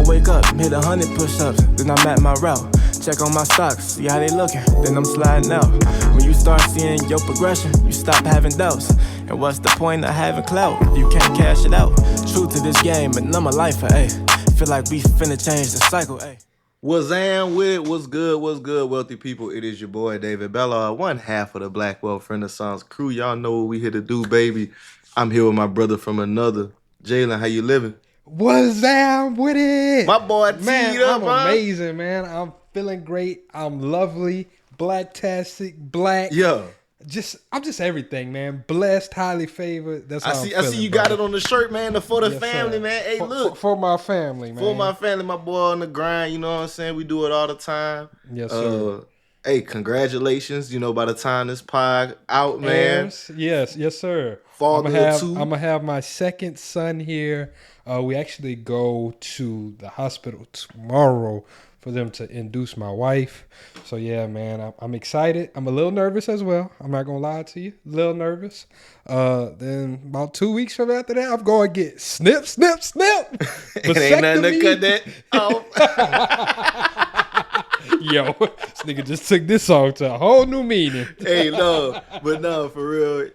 wake up, hit 100 push-ups, then I'm at my route. Check on my stocks, see how they looking, then I'm sliding out. When you start seeing your progression, you stop having doubts. And what's the point of having clout if you can't cash it out? True to this game, and I'm a lifer, ayy. Feel like we finna change the cycle, ayy. What's with it? What's good, wealthy people? It is your boy, David Bella, one half of the Black Wealth Renaissance crew. Y'all know what we here to do, baby. I'm here with my brother from another. Jalen, how you living? What's with it? My boy Man, up, I'm amazing, man. I'm feeling great. I'm lovely. Black-tastic, black. Yeah. I'm just everything, man. Blessed, highly favored. That's how I'm feeling, I see you got it on the shirt, man. For the family, man. Hey, look. For my family, man. For my family, my boy on the grind. You know what I'm saying? We do it all the time. Yes, sir. Hey, congratulations. You know, by the time this pod out, man. Yes, sir. I'm going to have my second son here. We actually go to the hospital tomorrow for them to induce my wife. So yeah, man, I'm excited. I'm a little nervous as well. I'm not gonna lie to you, a little nervous. Then about 2 weeks from after that, I'm going to get snip. It ain't nothing to cut that off. Yo, this nigga just took this song to a whole new meaning. Hey, no, for real,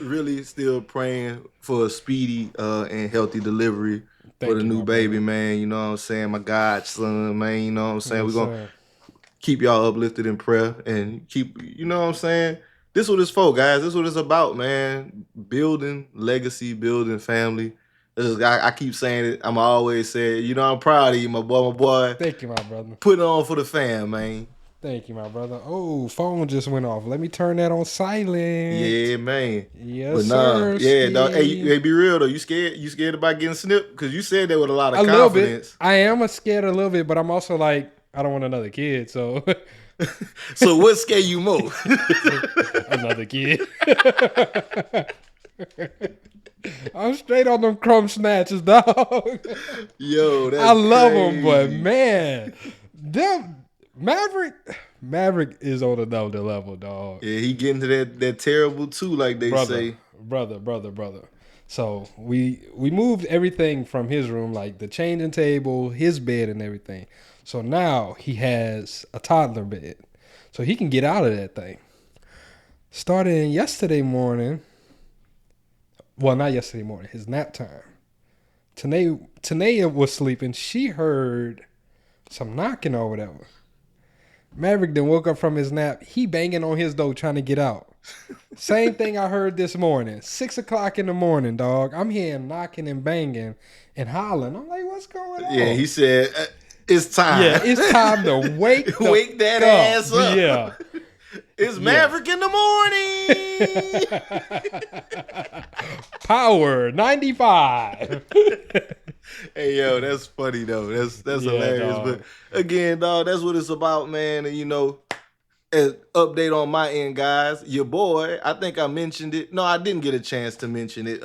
really still praying for a speedy and healthy delivery. For the new baby, man. You know what I'm saying? My godson, man. You know what I'm saying? We're going to keep y'all uplifted in prayer and keep, you know what I'm saying? This is what it's for, guys. This is what it's about, man. Building legacy, building family. I keep saying it. I'm always saying, you know, I'm proud of you, my boy. Thank you, my brother. Put it on for the fam, man. Thank you, my brother. Oh, phone just went off. Let me turn that on silent. Yeah, man. Yes, sir. Yeah, dog. Hey, be real though. You scared? You scared about getting snipped? Because you said that with a lot of confidence. Little bit. I am scared a little bit, but I'm also like, I don't want another kid. So, so what scare you more? Another kid. I'm straight on them crumb snatches, dog. Yo, that's I love crazy. them, but man, them. Maverick is on another level, dog. Yeah, he getting to that terrible too, like they say. Brother. So we moved everything from his room, like the changing table, his bed, and everything. So now he has a toddler bed, so he can get out of that thing. Starting yesterday morning, well, not yesterday morning, his nap time. Tanea was sleeping. She heard some knocking or whatever. Maverick then woke up from his nap. He banging on his door trying to get out. Same thing I heard this morning. 6 o'clock in the morning, dog. I'm hearing knocking and banging and hollering. I'm like, what's going on? Yeah, he said, it's time. Yeah, it's time to wake that ass up. Yeah. It's Maverick in the morning. Power 95. Hey, yo, that's funny, though. That's hilarious. Dog. But, again, dog, that's what it's about, man. And, you know, as update on my end, guys. Your boy, I think I mentioned it. No, I didn't get a chance to mention it.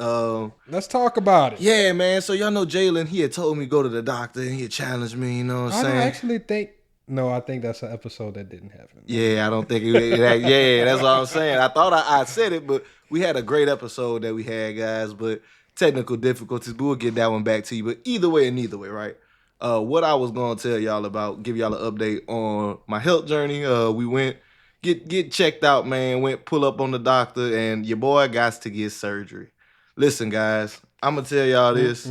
Let's talk about it. Yeah, man. So, y'all know Jalen, he had told me go to the doctor and he had challenged me, you know what I'm saying? I actually think... No, I think that's an episode that didn't happen. Yeah, I don't think yeah, that's what I'm saying. I thought I said it, but we had a great episode that we had, guys, but technical difficulties, but we'll get that one back to you. But either way and neither way, right? What I was going to tell y'all about, give y'all an update on my health journey. We went, get checked out, man, went pull up on the doctor, and your boy got to get surgery. Listen, guys, I'm going to tell y'all this.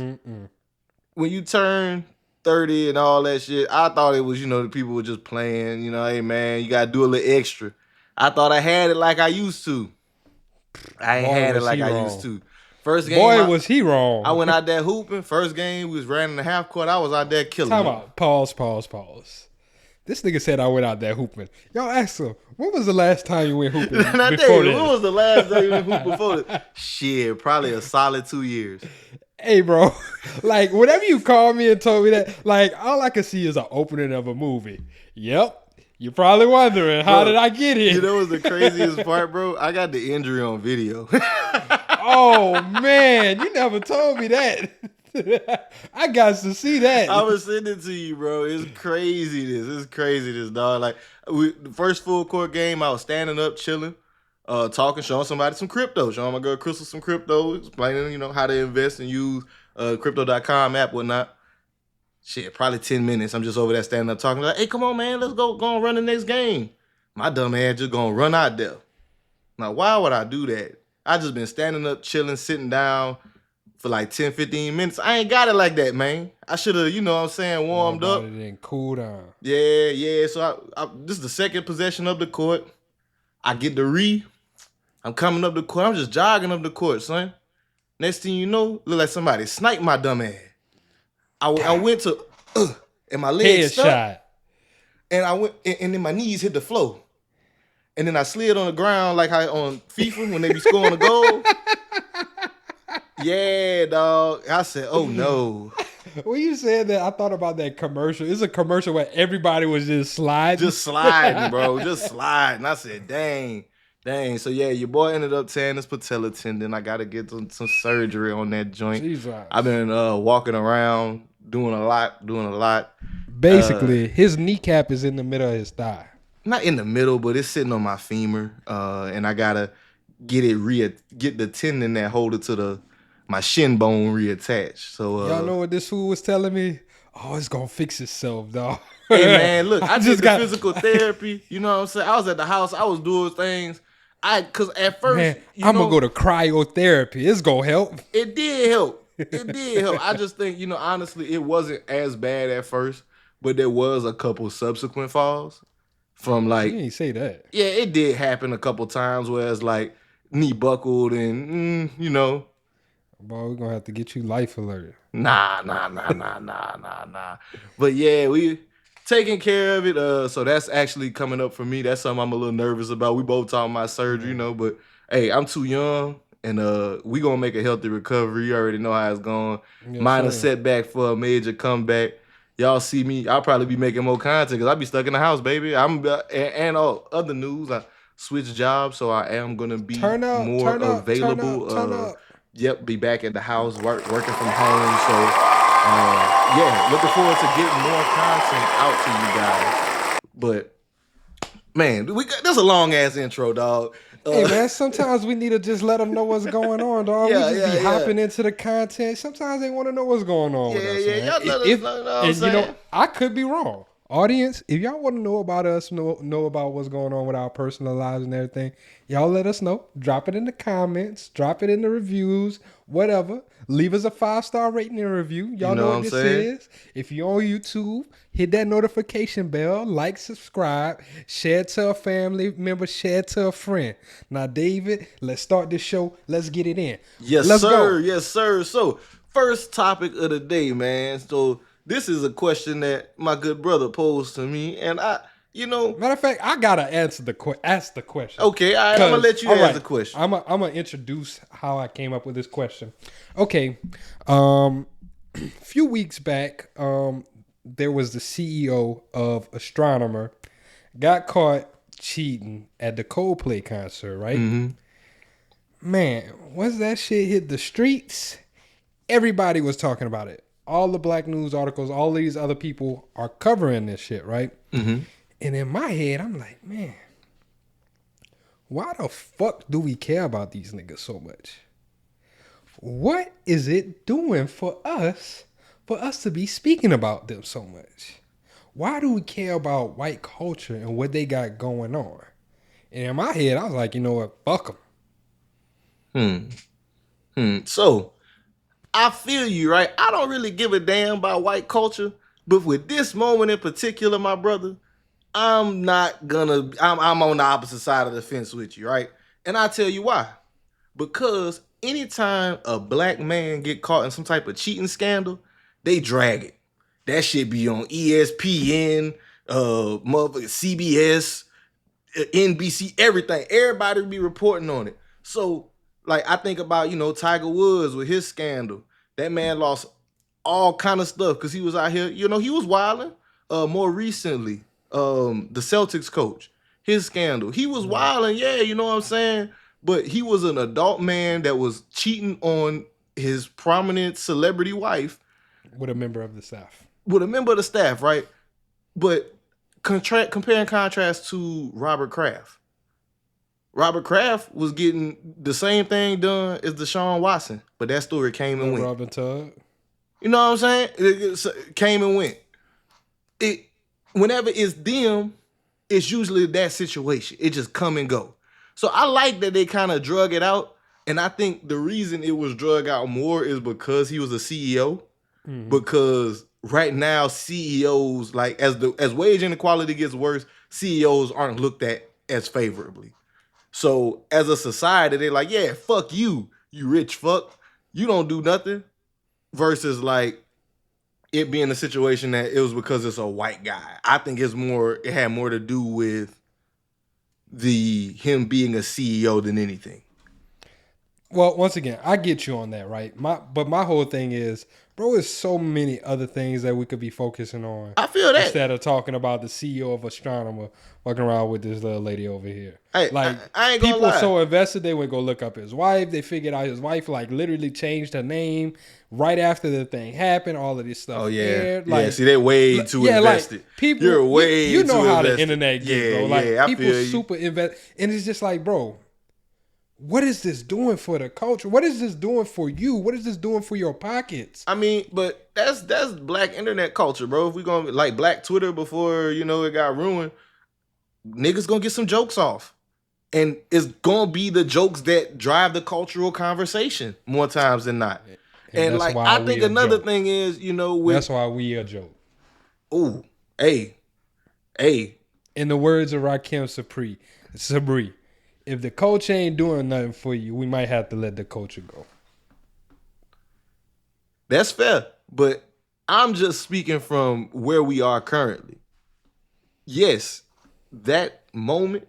When you turn 30 and all that shit, I thought it was, you know, the people were just playing, you know, hey, man, you got to do a little extra. I thought I had it like I used to. I ain't had it like I used to. First game, was he wrong. I went out there hooping. First game, we was running the half court. I was out there killing Time them. out. Pause. This nigga said I went out there hooping. Y'all ask him, when was the last time you went hooping? And I tell you, when was the last time you went hooping before this? Shit, probably a solid 2 years. Hey, bro, like, whenever you called me and told me that, like, all I could see is an opening of a movie. Yep. You're probably wondering, how did I get here? You know what's the craziest part, bro? I got the injury on video. Oh, man, you never told me that. I got to see that. I was sending it to you, bro. It's crazy, dog. Like, the first full court game, I was standing up, chilling. Talking, showing somebody some crypto, showing my girl Crystal some crypto, explaining, you know, how to invest and use crypto.com app, whatnot. Shit, probably 10 minutes. I'm just over there standing up talking like, hey, come on, man, let's go and run the next game. My dumb ass just gonna run out there. Now, why would I do that? I just been standing up, chilling, sitting down for like 10, 15 minutes. I ain't got it like that, man. I should have, you know what I'm saying, warmed up. It and cool down. Yeah. So this is the second possession of the court. I get the I'm coming up the court. I'm just jogging up the court, son. Next thing you know, look like somebody sniped my dumb ass. I went to, and my legs stuck. And I went, and then my knees hit the floor. And then I slid on the ground like how on FIFA when they be scoring a goal. Yeah, dog. I said, oh no. When you said that, I thought about that commercial. It's a commercial where everybody was just sliding. Just sliding, bro. Just sliding. I said, dang. So yeah, your boy ended up tearing his patella tendon. I got to get some surgery on that joint. Jesus. I've been walking around, doing a lot. Basically, his kneecap is in the middle of his thigh. Not in the middle, but it's sitting on my femur. And I got to get the tendon that hold it to my shin bone reattached. So y'all know what this fool was telling me? Oh, it's gonna fix itself, dog. Hey man, look, I just got physical therapy. You know what I'm saying? I was at the house, I was doing things. Cause at first, man, I'm gonna go to cryotherapy. It's gonna help. It did help. I just think, honestly, it wasn't as bad at first, but there was a couple subsequent falls from like. You ain't say that. Yeah, it did happen a couple times where it's like knee buckled and Boy, we're gonna have to get you life alert. Nah. But yeah, we taking care of it. So that's actually coming up for me. That's something I'm a little nervous about. We both talking about surgery, but hey, I'm too young, and we gonna make a healthy recovery. You already know how it's going. Yes, Minor setback for a major comeback. Y'all see me, I'll probably be making more content because I'll be stuck in the house, baby. And other news, I switched jobs, so I am gonna be more available. Turn up. Yep, be back at the house, working from home. So, looking forward to getting more content out to you guys. But, man, that's a long-ass intro, dog. Hey, man, sometimes we need to just let them know what's going on, dog. We just be hopping into the content. Sometimes they want to know what's going on with us, man. Y'all let us know what I'm saying. I could be wrong. Audience, if y'all want to know about us, know about what's going on with our personal lives and everything, y'all let us know. Drop it in the comments. Drop it in the reviews. Whatever. Leave us a 5-star rating and review. Y'all know what this is. If you're on YouTube, hit that notification bell. Like, subscribe. Share it to a family member. Share it to a friend. Now, David, let's start this show. Let's get it in. Yes, sir. Yes, sir. So, first topic of the day, man. So, this is a question that my good brother posed to me, and matter of fact, I gotta ask the question. Okay, all right, I'm gonna let you ask the question. I'm gonna introduce how I came up with this question. Okay, a few weeks back, there was the CEO of Astronomer got caught cheating at the Coldplay concert, right? Mm-hmm. Man, once that shit hit the streets, everybody was talking about it. All the black news articles, all these other people are covering this shit, right? Mm-hmm. And in my head, I'm like, man, why the fuck do we care about these niggas so much? What is it doing for us to be speaking about them so much? Why do we care about white culture and what they got going on? And in my head, I was like, you know what? Fuck them. So, I feel you, right? I don't really give a damn about white culture, but with this moment in particular, my brother, I'm on the opposite side of the fence with you, right? And I'll tell you why. Because anytime a black man get caught in some type of cheating scandal, they drag it. That shit be on ESPN, motherfucking CBS, NBC, everything. Everybody be reporting on it. So, like, I think about, Tiger Woods with his scandal. That man lost all kind of stuff because he was out here, he was wilding. More recently, the Celtics coach, his scandal. He was wilding, you know what I'm saying? But he was an adult man that was cheating on his prominent celebrity wife. With a member of the staff. Right? But compare and contrast to Robert Kraft. Robert Kraft was getting the same thing done as Deshaun Watson, but that story came and went. Robin Todd. You know what I'm saying? It came and went. Whenever it's them, it's usually that situation. It just come and go. So I like that they kind of drug it out. And I think the reason it was drug out more is because he was a CEO. Mm-hmm. Because right now, CEOs, like as wage inequality gets worse, CEOs aren't looked at as favorably. So as a society, they're like, yeah, fuck you, you rich fuck. You don't do nothing. Versus like it being a situation that it was because it's a white guy. I think it had more to do with him being a CEO than anything. Well, once again, I get you on that, right? But my whole thing is, bro, there's so many other things that we could be focusing on. I feel that. Instead of talking about the CEO of Astronomer walking around with this little lady over here. Hey, like, I ain't gonna people lie. so invested, they would go look up his wife. They figured out his wife, like, literally changed her name right after the thing happened. All of this stuff. Oh, yeah. aired. Yeah, like, see, they're way too invested. Like, people, you're way you know too how invested. the internet gets, bro. Like, I people feel super invested. And it's just like, bro, what is this doing for the culture? What is this doing for you? What is this doing for your pockets? I mean, but that's black internet culture, bro. If we gonna like black Twitter before, it got ruined, niggas gonna get some jokes off. And it's gonna be the jokes that drive the cultural conversation more times than not. And like I think another thing is, that's why we a joke. Ooh, hey. In the words of Rakim Sabri, if the culture ain't doing nothing for you, we might have to let the culture go. That's fair, but I'm just speaking from where we are currently. Yes, that moment,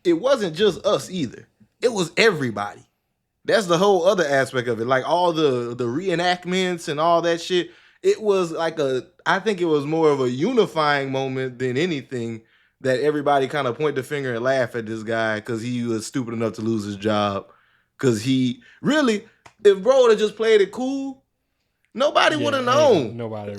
it wasn't just us either. It was everybody. That's the whole other aspect of it. Like all the reenactments and all that shit. It was like I think it was more of a unifying moment than anything, that everybody kind of point the finger and laugh at this guy because he was stupid enough to lose his job. Because he really, if bro would have just played it cool, nobody would have known. Nobody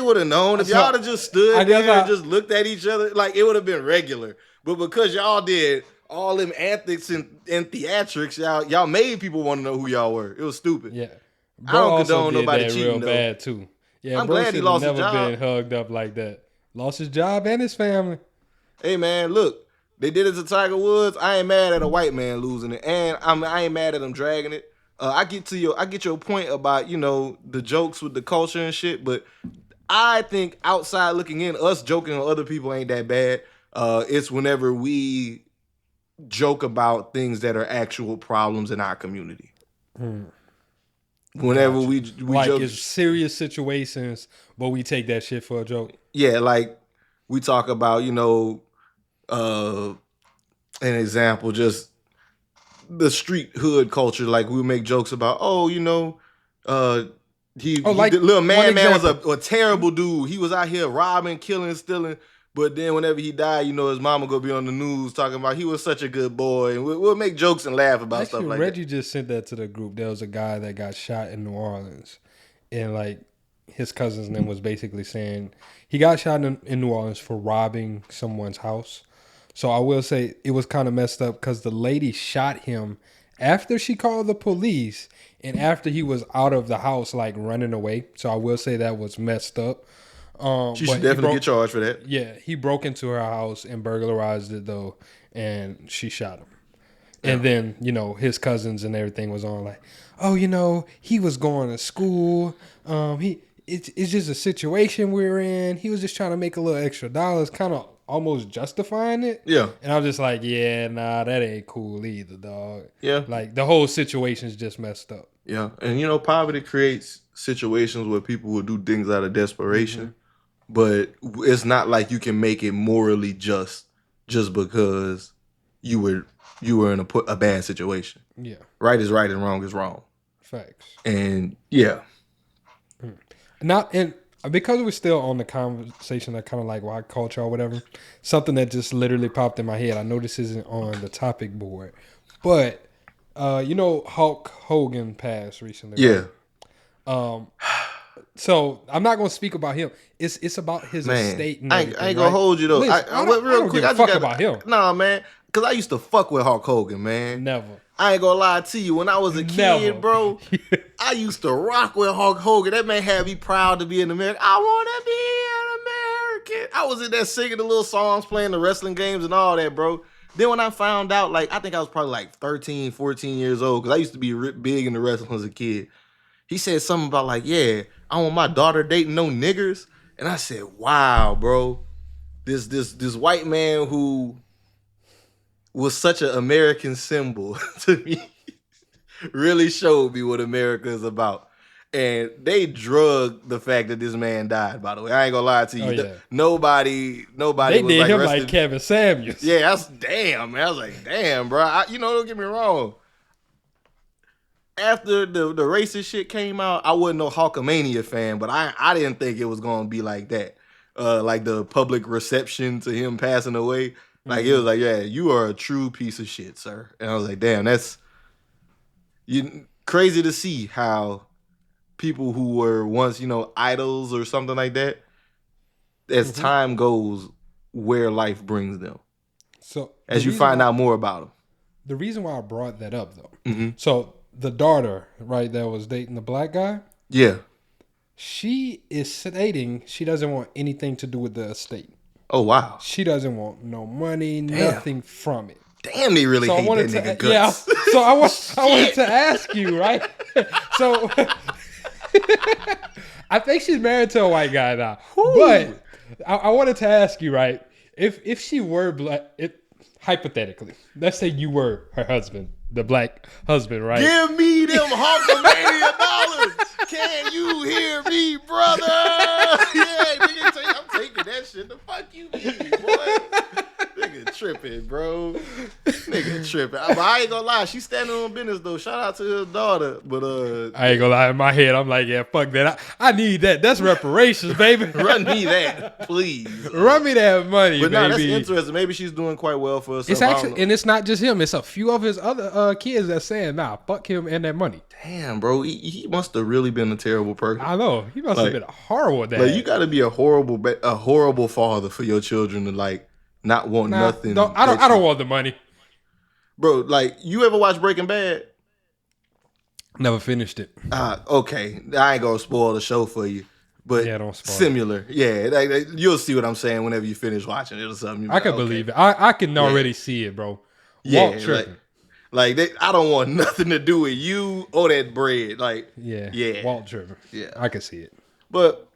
would have known. If y'all had just stood there and just looked at each other, like it would have been regular. But because y'all did all them antics and theatrics, y'all made people want to know who y'all were. It was stupid. Yeah. Bro, I don't condone nobody cheating real though. Bad too. Yeah, I'm bro glad he lost his job. Never been hugged up like that. Lost his job and his family. Hey man, look, they did it to Tiger Woods. I ain't mad at a white man losing it, and I ain't mad at him dragging it. I get your point about the jokes with the culture and shit, but I think outside looking in, us joking on other people ain't that bad. It's whenever we joke about things that are actual problems in our community. Whenever we like joke, it's serious situations, but we take that shit for a joke. Yeah, like we talk about an example, just the street hood culture. Like we make jokes about, little man was a terrible dude. He was out here robbing, killing, stealing. But then whenever he died, his mama gonna be on the news talking about he was such a good boy, and we'll make jokes and laugh about stuff like that. Reggie just sent that to the group. There was a guy that got shot in New Orleans, and like his cousin's name was basically saying he got shot in New Orleans for robbing someone's house. So I will say it was kind of messed up because the lady shot him after she called the police and after he was out of the house, like running away. So I will say that was messed up. She should definitely get charged for that. Yeah, he broke into her house and burglarized it though, and she shot him. Yeah. And then his cousins and everything was on like, oh, he was going to school. It's just a situation we're in. He was just trying to make a little extra dollars, kind of almost justifying it. Yeah. And I was just like, yeah, nah, that ain't cool either, dog. Yeah. Like the whole situation's just messed up. Yeah, and poverty creates situations where people will do things out of desperation. Mm-hmm. But it's not like you can make it morally just because you were in a bad situation. Yeah. Right is right and wrong is wrong. Facts. And yeah. Because we're still on the conversation of kind of like white culture or whatever, something that just literally popped in my head. I know this isn't on the topic board, but Hulk Hogan passed recently. Yeah. Right? So I'm not gonna speak about him. It's about his estate. And I ain't gonna hold you though. Listen, I don't give a fuck about him. Nah, man, because I used to fuck with Hulk Hogan, man. Never. I ain't gonna lie to you. When I was a Never. kid, bro, I used to rock with Hulk Hogan. That man had me proud to be an American. I want to be an American. I was in there singing the little songs, playing the wrestling games and all that, bro. Then when I found out, like, I think I was probably like 13, 14 years old, because I used to be big into wrestling as a kid. He said something about like, yeah, I want my daughter dating no niggers. And I said, wow, bro. This white man who was such an American symbol to me really showed me what America is about. And they drugged the fact that this man died, by the way. I ain't gonna lie to you. Oh, yeah. Nobody They was did like him rested. like Kevin Samuels. Yeah, that's damn, man. I was like, damn, bro. Don't get me wrong. After the racist shit came out, I wasn't no Hulkamania fan, but I didn't think it was gonna be like that. Like the public reception to him passing away. Like, it was like, yeah, you are a true piece of shit, sir. And I was like, damn, that's crazy to see how people who were once, idols or something like that, as time goes, where life brings them. So as you find out more about them. The reason why I brought that up, though, so the daughter, right, that was dating the black guy, yeah, she is stating she doesn't want anything to do with the estate. Oh, wow. She doesn't want no money, nothing from it. Damn, they really hate that nigga guts. Yeah, so I wanted to ask you, right? So I think she's married to a white guy now. Ooh. But I wanted to ask you, right? If she were black, hypothetically, let's say you were her husband, the black husband, right? Give me them Hulkamania dollars. Can you hear me, brother? Yeah, nigga, I'm taking that shit. The fuck you mean, boy? Nigga tripping, bro. Nigga tripping. But I ain't gonna lie, she's standing on business though. Shout out to his daughter. But I ain't gonna lie, in my head, I'm like, yeah, fuck that. I need that. That's reparations, baby. Run me that, please. Run me that money, but baby. No, that's interesting. Maybe she's doing quite well for herself. It's actually, and it's not just him. It's a few of his other kids that's saying, nah, fuck him and that money. Damn, bro. He must have really been a terrible person. I know. He must have been a horrible dad. Like, you got to be a horrible father for your children to like not want nothing. I don't want the money, bro. Like, you ever watch Breaking Bad? Never finished it. Okay, I ain't gonna spoil the show for you, but yeah, don't spoil similar. It. Yeah, like, you'll see what I'm saying whenever you finish watching it or something. I can believe it. I can already see it, bro. Yeah, like I don't want nothing to do with you or that bread. Like, yeah, Walt tripping. Yeah, I can see it. But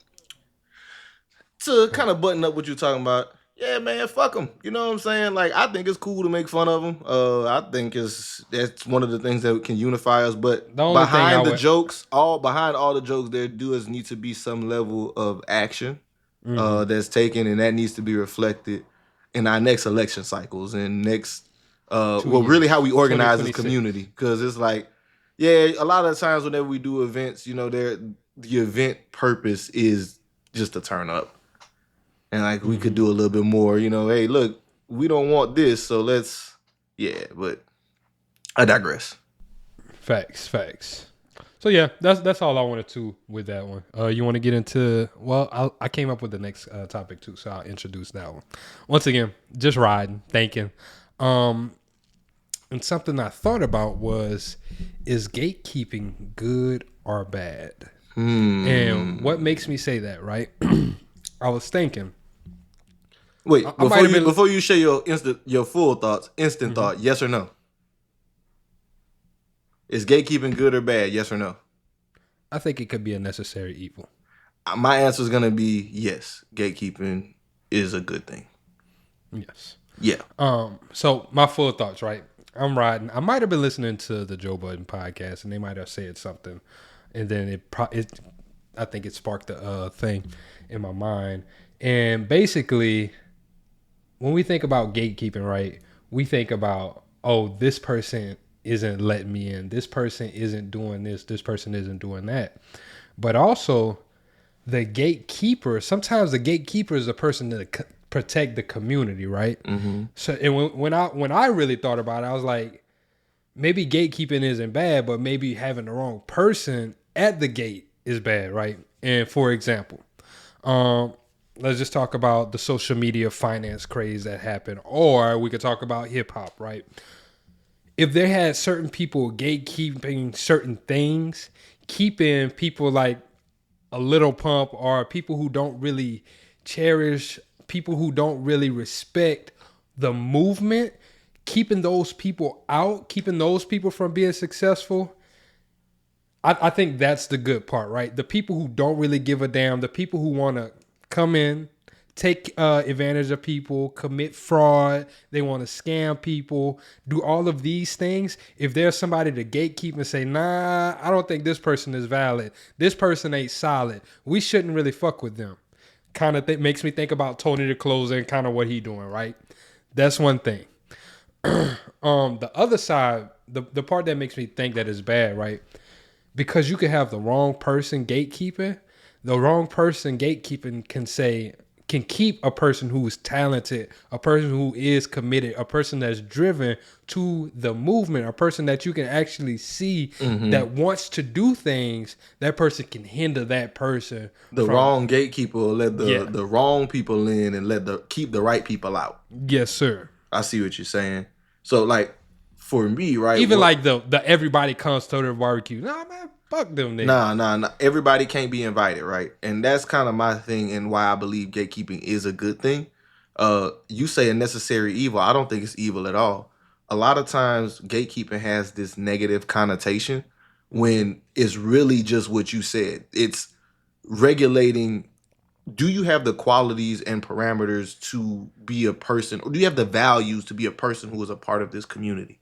to kind of button up what you're talking about, yeah, man, fuck them. You know what I'm saying? Like, I think it's cool to make fun of them. I think that's one of the things that can unify us. But behind all the jokes, there does need to be some level of action that's taken, and that needs to be reflected in our next election cycles and next. Really how we organize as a community. Because it's like, yeah, a lot of times whenever we do events, the event purpose is just to turn up. And like, we could do a little bit more, hey, look, we don't want this, so but I digress. Facts. So yeah, that's all I wanted to with that one. You want to get into, I came up with the next topic too, so I'll introduce that one. Once again, just riding, thinking. And something I thought about was, is gatekeeping good or bad? And what makes me say that, right? I was thinking. Wait, before you share your full thoughts, instant thought, yes or no? Is gatekeeping good or bad? Yes or no? I think it could be a necessary evil. My answer is going to be yes. Gatekeeping is a good thing. Yes. Yeah. So my full thoughts, right? I'm riding. I might have been listening to the Joe Budden podcast, and they might have said something, and then I think it sparked a thing in my mind. And basically, when we think about gatekeeping, right, we think about, oh, this person isn't letting me in. This person isn't doing this. This person isn't doing that. But also, the gatekeeper, sometimes the gatekeeper is the person that protect the community, right? Mm-hmm. So, and when I really thought about it, I was like, maybe gatekeeping isn't bad, but maybe having the wrong person at the gate is bad, right? And for example, let's just talk about the social media finance craze that happened, or we could talk about hip hop, right? if they had certain people gatekeeping certain things, keeping people like a little pump or people who don't really cherish, people who don't really respect the movement, keeping those people out, keeping those people from being successful. I think that's the good part, right? The people who don't really give a damn, the people who want to come in, take advantage of people, commit fraud, they want to scam people, do all of these things. If there's somebody to gatekeep and say, nah, I don't think this person is valid, this person ain't solid, we shouldn't really fuck with them. Kind of makes me think about Tony the Closer and kind of what he doing, right? That's one thing. The other side, the part that makes me think that is bad, right? Because you can have the wrong person gatekeeping. The wrong person gatekeeping can keep a person who is talented, a person who is committed, a person that's driven to the movement, a person that you can actually see that wants to do things. That person can hinder that person. Wrong gatekeeper will let the wrong people in and keep the right people out. Yes, sir. I see what you're saying. So like for me, right? Even like the everybody comes to the barbecue. Nah, man, fuck them niggas. Nah. Everybody can't be invited, right? And that's kind of my thing and why I believe gatekeeping is a good thing. You say a necessary evil. I don't think it's evil at all. A lot of times gatekeeping has this negative connotation when it's really just what you said. It's regulating. Do you have the qualities and parameters to be a person, or do you have the values to be a person who is a part of this community?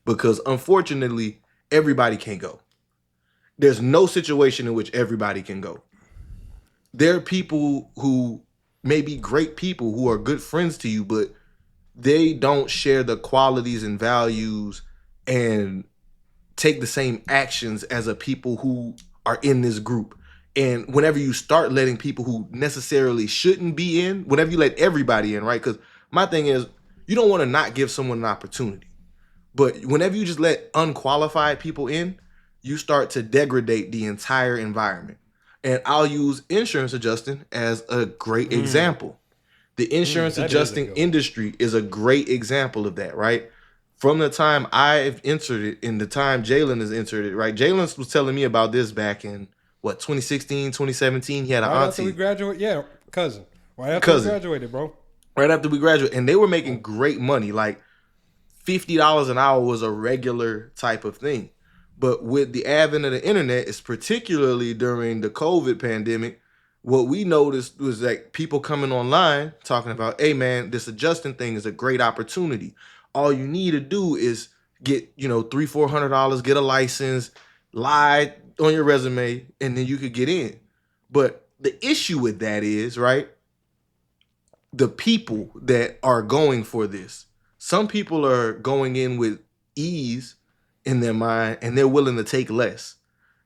Because unfortunately, everybody can't go. There's no situation in which everybody can go. There are people who may be great people who are good friends to you, but they don't share the qualities and values and take the same actions as a people who are in this group. And whenever you start letting people who necessarily shouldn't be in, whenever you let everybody in, right? Because my thing is, you don't want to not give someone an opportunity. But whenever you just let unqualified people in, you start to degrade the entire environment. And I'll use insurance adjusting as a great example. The insurance adjusting industry is a great example of that, right? From the time I've entered it and the time Jalen has entered it, right? Jalen was telling me about this back in, 2016, 2017. He had an auntie. Right after we graduated, cousin. Right after we graduated, bro. Right after we graduated. And they were making great money. Like $50 an hour was a regular type of thing. But with the advent of the internet, it's particularly during the COVID pandemic, what we noticed was like people coming online talking about, hey man, this adjusting thing is a great opportunity. All you need to do is get, $300-400, get a license, lie on your resume, and then you could get in. But the issue with that is, right, the people that are going for this, some people are going in with ease in their mind and they're willing to take less.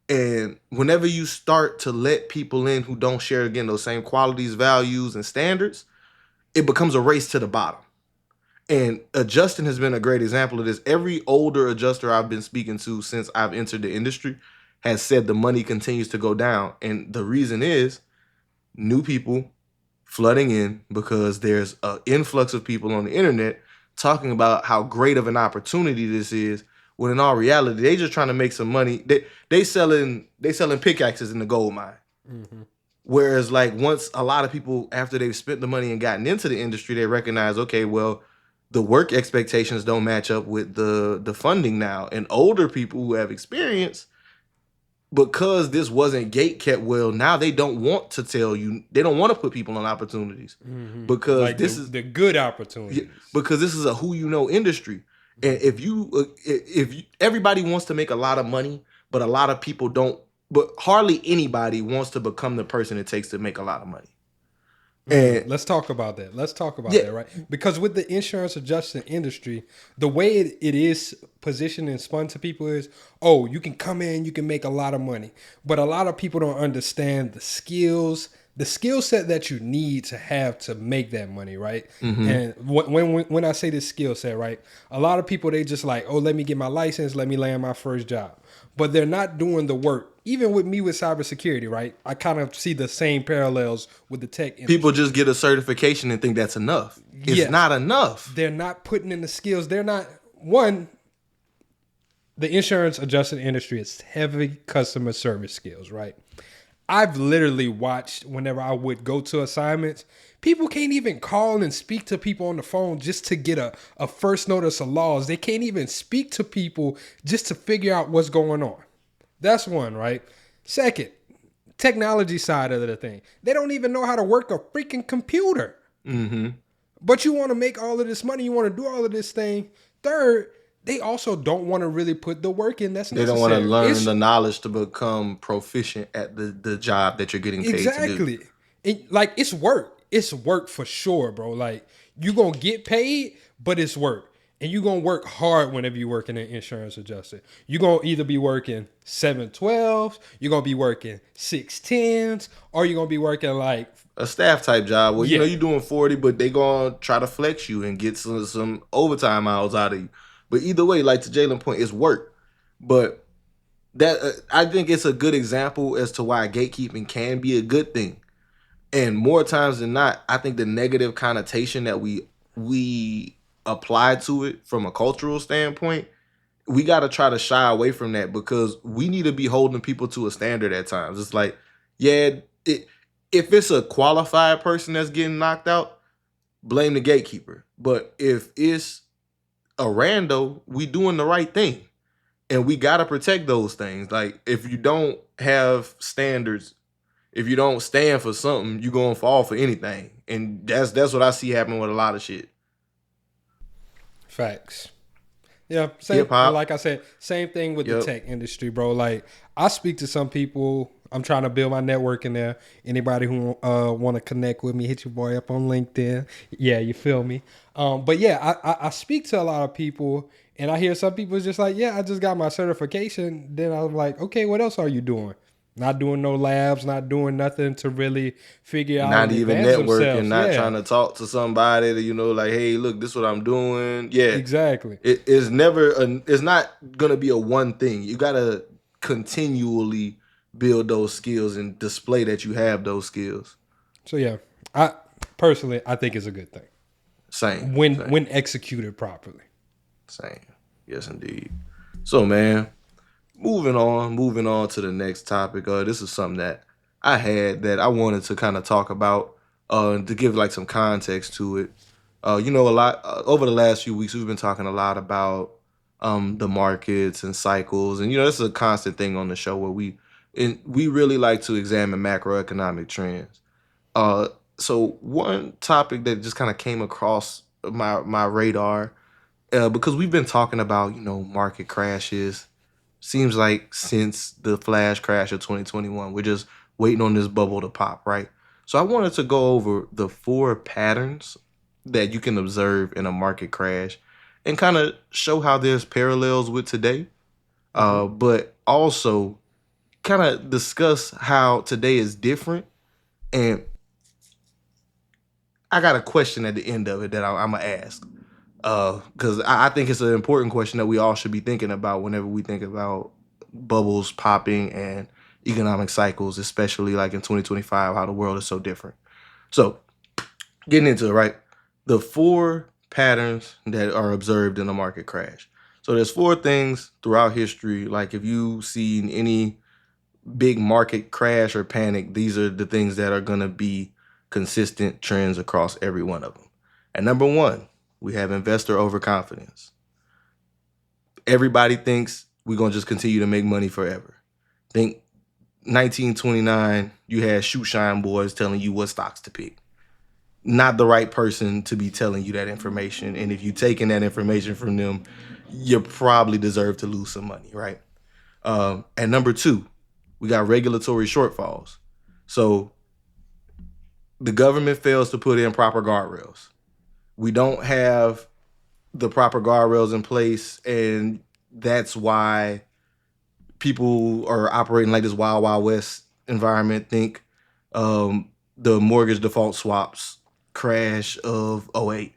And whenever you start to let people in who don't share, again, those same qualities, values, and standards, it becomes a race to the bottom. And adjusting has been a great example of this. Every older adjuster I've been speaking to since I've entered the industry has said the money continues to go down. And the reason is new people flooding in because there's an influx of people on the internet talking about how great of an opportunity this is, when in all reality, they just trying to make some money. They selling pickaxes in the gold mine. Mm-hmm. Whereas like once a lot of people, after they've spent the money and gotten into the industry, they recognize, okay, well, the work expectations don't match up with the funding now. And older people who have experience, because this wasn't gate kept well, now they don't want to tell you. They don't want to put people on opportunities because like this is the good opportunities. Because this is a who you know industry, and if you everybody wants to make a lot of money, but a lot of people don't. But hardly anybody wants to become the person it takes to make a lot of money. And let's talk about that. That, right? Because with the insurance adjusting industry, the way it is positioned and spun to people is, oh, you can come in, you can make a lot of money. But a lot of people don't understand the skill set that you need to have to make that money, right? Mm-hmm. And when I say this skill set, right, a lot of people, they just like, oh, let me get my license, let me land my first job. But they're not doing the work. Even with me with cybersecurity, right? I kind of see the same parallels with the tech industry. People just get a certification and think that's enough. It's not enough. They're not putting in the skills. They're not, one, the insurance adjusting industry is heavy customer service skills, right? I've literally watched whenever I would go to assignments, people can't even call and speak to people on the phone just to get a first notice of laws. They can't even speak to people just to figure out what's going on. That's one, right? Second, technology side of the thing. They don't even know how to work a freaking computer. Mm-hmm. But you want to make all of this money. You want to do all of this thing. Third, they also don't want to really put the work in that's They necessary. don't want to learn the knowledge to become proficient at the job that you're getting paid to do. Exactly. It's work. It's work for sure, bro. Like, you going to get paid, but it's work. And you're going to work hard whenever you're working in insurance adjuster. You're going to either be working 7/12s, you're going to be working 6/10s, or you're going to be working like a staff type job where, Yeah. you're doing 40, but they going to try to flex you and get some overtime hours out of you. But either way, like to Jalen's point, it's work. But that I think it's a good example as to why gatekeeping can be a good thing. And more times than not, I think the negative connotation that we apply to it from a cultural standpoint, we got to try to shy away from that because we need to be holding people to a standard at times. It's like, if it's a qualified person that's getting knocked out, blame the gatekeeper. But if it's a rando, we doing the right thing. And we got to protect those things. Like, if you don't have standards, if you don't stand for something, you're going to fall for anything. And that's what I see happening with a lot of shit. Facts. Yeah, same. Hip-hop. Like I said, same thing with the tech industry, bro. Like, I speak to some people. I'm trying to build my network in there. Anybody who want to connect with me, hit your boy up on LinkedIn. Yeah, you feel me? But yeah, I speak to a lot of people, and I hear some people just like, yeah, I just got my certification. Then I'm like, okay, what else are you doing? Not doing no labs, not doing nothing to really figure out. Not even networking, not yeah. trying to talk to somebody that, like, hey, look, this is what I'm doing. Yeah. Exactly. It's not going to be a one thing. You got to continually build those skills and display that you have those skills. So yeah, I personally think it's a good thing. Same. When executed properly. Same. Yes, indeed. So, man, moving on to the next topic. This is something that I had that I wanted to kind of talk about to give like some context to it. A lot over the last few weeks, we've been talking a lot about the markets and cycles. And, this is a constant thing on the show where we really like to examine macroeconomic trends. So one topic that just kind of came across my radar, because we've been talking about, market crashes. Seems like since the flash crash of 2021, we're just waiting on this bubble to pop, right? So I wanted to go over the 4 patterns that you can observe in a market crash and kind of show how there's parallels with today, but also kind of discuss how today is different. And I got a question at the end of it that I'm going to ask. Because I think it's an important question that we all should be thinking about whenever we think about bubbles popping and economic cycles, especially like in 2025, how the world is so different. So, getting into it, right? The 4 patterns that are observed in a market crash. So there's 4 things throughout history. Like if you've seen any big market crash or panic, these are the things that are going to be consistent trends across every one of them. And number 1, we have investor overconfidence. Everybody thinks we're going to just continue to make money forever. Think 1929, you had shoot shine boys telling you what stocks to pick. Not the right person to be telling you that information. And if you're taking that information from them, you probably deserve to lose some money, right? And number 2, we got regulatory shortfalls. So the government fails to put in proper guardrails. We don't have the proper guardrails in place, and that's why people are operating like this wild, wild west environment. Think the mortgage default swaps crash of 2008,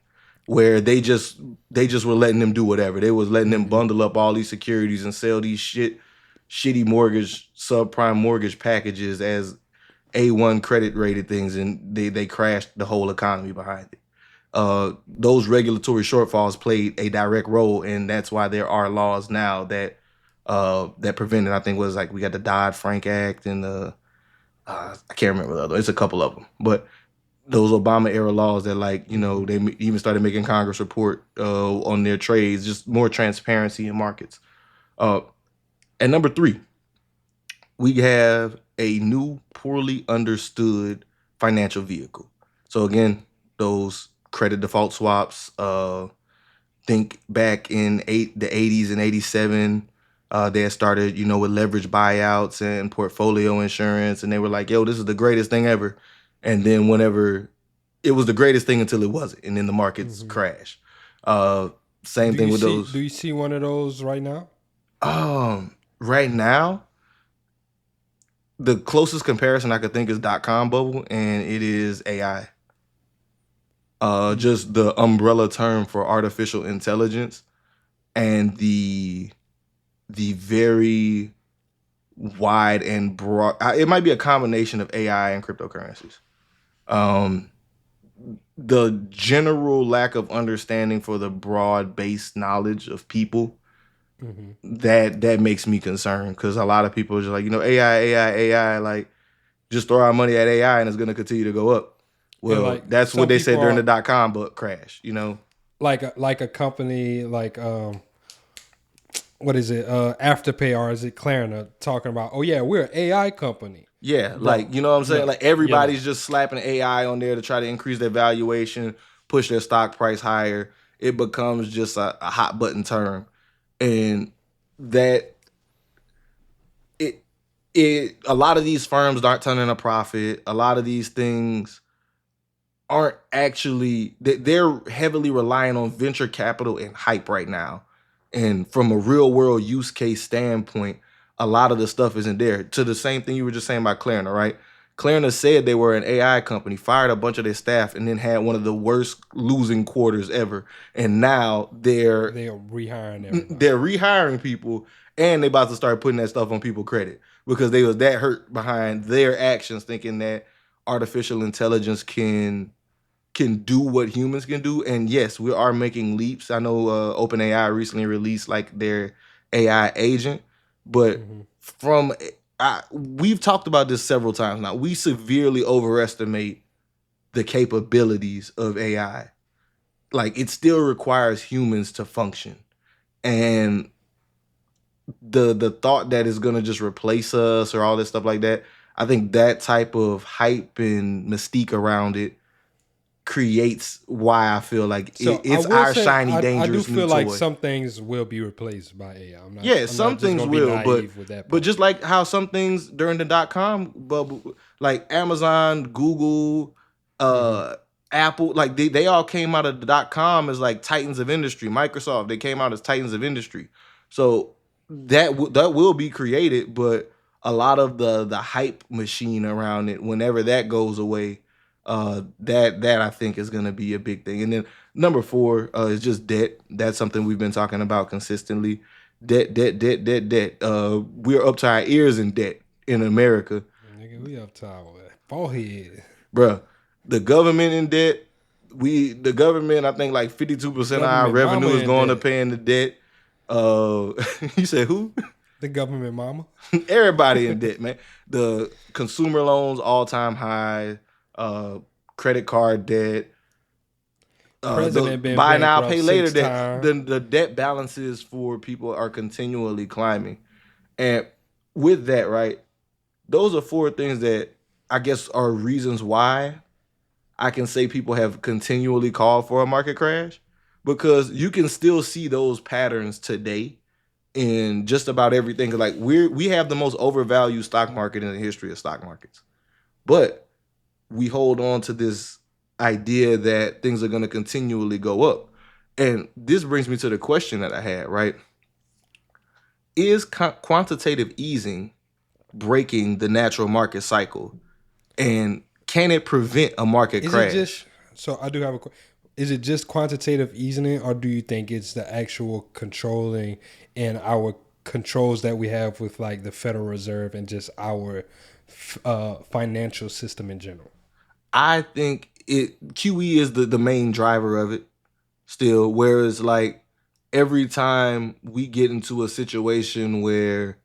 where they just were letting them do whatever. They was letting them bundle up all these securities and sell these shitty mortgage, subprime mortgage packages as A1 credit rated things, and they crashed the whole economy behind it. Those regulatory shortfalls played a direct role, and that's why there are laws now that that prevented. I think was like we got the Dodd-Frank Act and the I can't remember the other. It's a couple of them, but those Obama era laws that like they even started making Congress report on their trades, just more transparency in markets. And number 3, we have a new poorly understood financial vehicle. So again, those credit default swaps. Think back in the 80s and 87, they had started, with leverage buyouts and portfolio insurance, and they were like, "Yo, this is the greatest thing ever." And then whenever it was the greatest thing until it wasn't, and then the markets crash. Same thing with those. Do you see one of those right now? Right now, the closest comparison I could think is .com bubble, and it is AI. Just the umbrella term for artificial intelligence and the very wide and broad. It might be a combination of AI and cryptocurrencies. The general lack of understanding for the broad-based knowledge of people that makes me concerned, because a lot of people are just like, AI, like just throw our money at AI and it's going to continue to go up. Well, like, that's what they said during the .com crash, Like a company like what is it? Afterpay, or is it Klarna, talking about, oh yeah, we're an AI company. Yeah, like, you know what I'm saying? Like everybody's just slapping AI on there to try to increase their valuation, push their stock price higher. It becomes just a hot button term. And that a lot of these firms aren't turning a profit. A lot of these things aren't actually, they're heavily relying on venture capital and hype right now. And from a real world use case standpoint, a lot of the stuff isn't there. To the same thing you were just saying about Klarna, right? Klarna said they were an AI company, fired a bunch of their staff, and then had one of the worst losing quarters ever. And now they're rehiring everybody. They're rehiring people, and they about to start putting that stuff on people's credit because they was that hurt behind their actions, thinking that artificial intelligence can do what humans can do. And yes, we are making leaps. I know OpenAI recently released like their AI agent, but we've talked about this several times now. We severely overestimate the capabilities of AI. Like, it still requires humans to function. And the thought that it's gonna just replace us or all this stuff like that, I think that type of hype and mystique around it creates why I feel like it's our shiny, dangerous new toy. I do feel like some things will be replaced by AI. Some things will, but just like how some things during the .com bubble, like Amazon, Google, Apple, like they all came out of the .com as like titans of industry. Microsoft, they came out as titans of industry. So that will be created, but a lot of the hype machine around it, whenever that goes away, that I think is going to be a big thing. And then number 4 is just debt. That's something we've been talking about consistently. Debt. We're up to our ears in debt in America. Nigga, we up to our forehead. Bruh, the government in debt. The government, I think like 52% of our revenue is going to paying the debt. You said who? The government mama. Everybody in debt, man. The consumer loans, all-time high. Credit card debt, buy now, pay later debt. The debt balances for people are continually climbing. And with that, right, those are 4 things that I guess are reasons why I can say people have continually called for a market crash, because you can still see those patterns today in just about everything. Like we have the most overvalued stock market in the history of stock markets, but we hold on to this idea that things are going to continually go up. And this brings me to the question that I had, right? Is quantitative easing breaking the natural market cycle? And can it prevent a market crash? I do have a question. Is it just quantitative easing, or do you think it's the actual controlling and our controls that we have with like the Federal Reserve and just our financial system in general? I think QE is the main driver of it still, whereas like every time we get into a situation where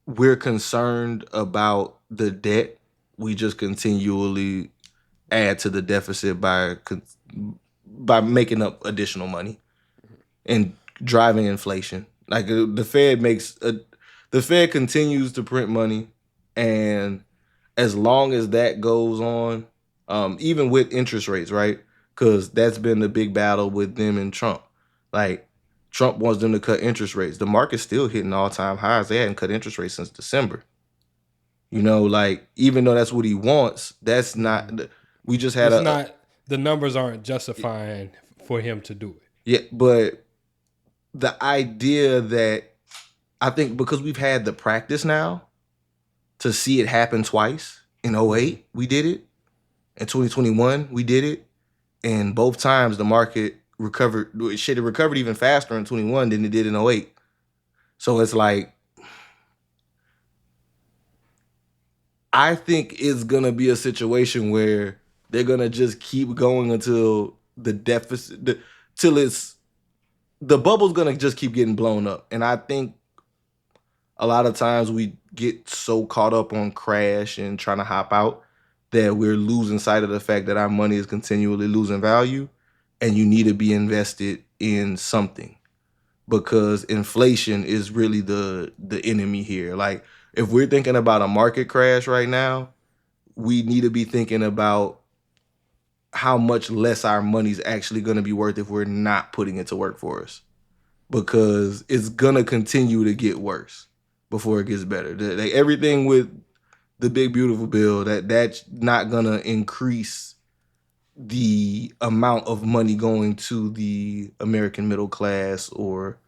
we're concerned about the debt, we just continually add to the deficit by making up additional money and driving inflation. Like the Fed continues to print money, and as long as that goes on, even with interest rates, right? Because that's been the big battle with them and Trump. Like Trump wants them to cut interest rates. The market's still hitting all-time highs. They hadn't cut interest rates since December. Like even though that's what he wants, that's not. We just had it's not. The numbers aren't justifying for him to do it. Yeah, but the idea that I think because we've had the practice now to see it happen twice. In 08, we did it. In 2021, we did it. And both times the market recovered. Shit, it recovered even faster in 21 than it did in 08. So it's like, I think it's going to be a situation where they're going to just keep going until the deficit, till the bubble's going to just keep getting blown up. And I think a lot of times we get so caught up on crash and trying to hop out that we're losing sight of the fact that our money is continually losing value, and you need to be invested in something, because inflation is really the enemy here. Like if we're thinking about a market crash right now, we need to be thinking about how much less our money's actually going to be worth if we're not putting it to work for us, because it's going to continue to get worse before it gets better. Everything with the big beautiful bill, that's not going to increase the amount of money going to the American middle class or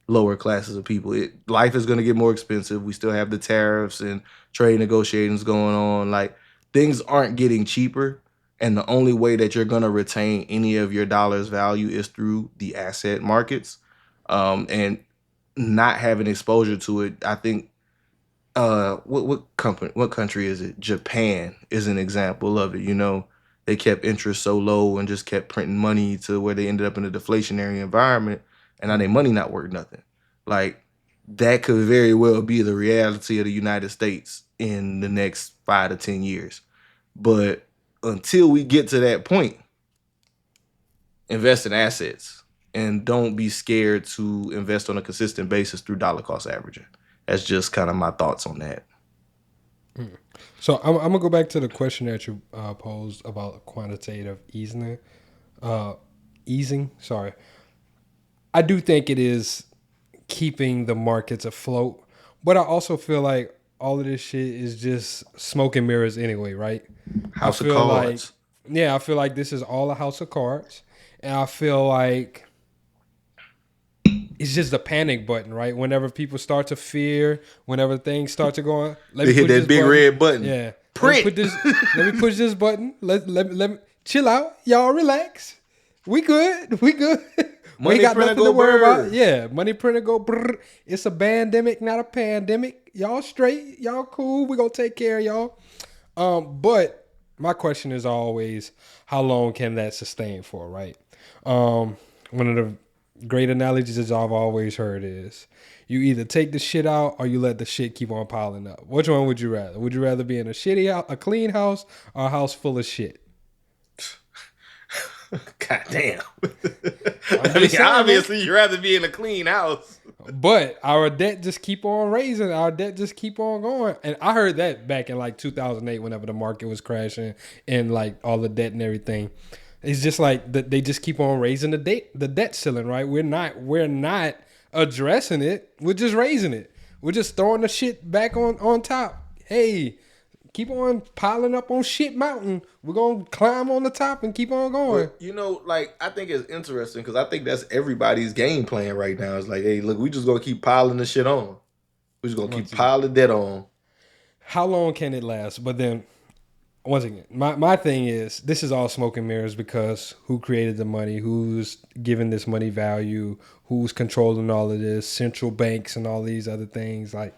lower classes of people. Life is going to get more expensive. We still have the tariffs and trade negotiations going on. Like things aren't getting cheaper. And the only way that you're going to retain any of your dollar's value is through the asset markets. And not having exposure to it, I think, what country is it? Japan is an example of it. They kept interest so low and just kept printing money to where they ended up in a deflationary environment, and now their money not worth nothing. Like that could very well be the reality of the United States in the next 5 to 10 years. But until we get to that point, invest in assets and don't be scared to invest on a consistent basis through dollar cost averaging. That's just kind of my thoughts on that. So I'm gonna go back to the question that you posed about quantitative easing. Sorry, I do think it is keeping the markets afloat, but I also feel like all of this shit is just smoke and mirrors anyway, right? House of cards. I feel like this is all a house of cards, and I feel like it's just a panic button, right? Whenever people start to fear, whenever things start to go on, they hit that big red button. Yeah, print. Let me push this button. Let me chill out, y'all. Relax. We good. We ain't got nothing to worry about. Yeah, money printer go. Brrr. It's a pandemic, not a pandemic. Y'all straight. Y'all cool. We gonna take care of y'all. But my question is always, how long can that sustain for, right? One of the great analogies that I've always heard is you either take the shit out or you let the shit keep on piling up. Which one would you rather? Would you rather be in a clean house or a house full of shit? God damn. Obviously you'd rather be in a clean house. But our debt just keep on raising. Our debt just keep on going. And I heard that back in like 2008 whenever the market was crashing and like all the debt and everything. It's just like they just keep on raising the debt ceiling, right? We're not addressing it. We're just raising it. We're just throwing the shit back on top. Hey, keep on piling up on shit mountain. We're going to climb on the top and keep on going. But, I think it's interesting because I think that's everybody's game plan right now. It's like, hey, look, we just going to keep piling the shit on. We're just going to keep piling debt on. How long can it last? But then, once again, my thing is, this is all smoke and mirrors because who created the money? Who's giving this money value? Who's controlling all of this? Central banks and all these other things. Like,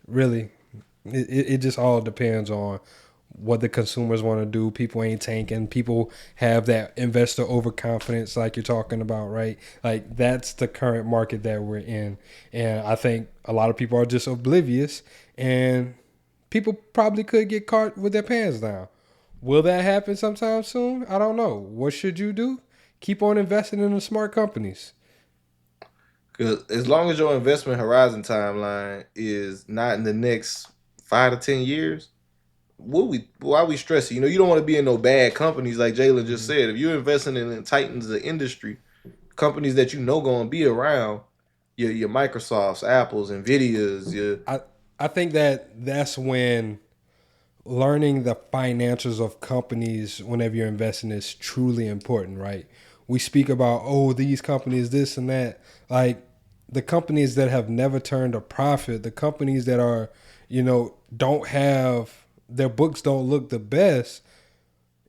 really, it just all depends on what the consumers want to do. People ain't tanking. People have that investor overconfidence like you're talking about, right? Like that's the current market that we're in. And I think a lot of people are just oblivious, and people probably could get caught with their pants down. Will that happen sometime soon? I don't know. What should you do? Keep on investing in the smart companies. Because as long as your investment horizon timeline is not in the next 5 to 10 years, why we stressing? You know, you don't want to be in no bad companies like Jalen just said. If you're investing in the titans of the industry, companies that you know gonna be around, your Microsofts, Apples, Nvidias, I think that's when learning the financials of companies whenever you're investing is truly important, right? We speak about, oh, these companies, this and that. Like the companies that have never turned a profit, the companies that are, don't have, their books don't look the best.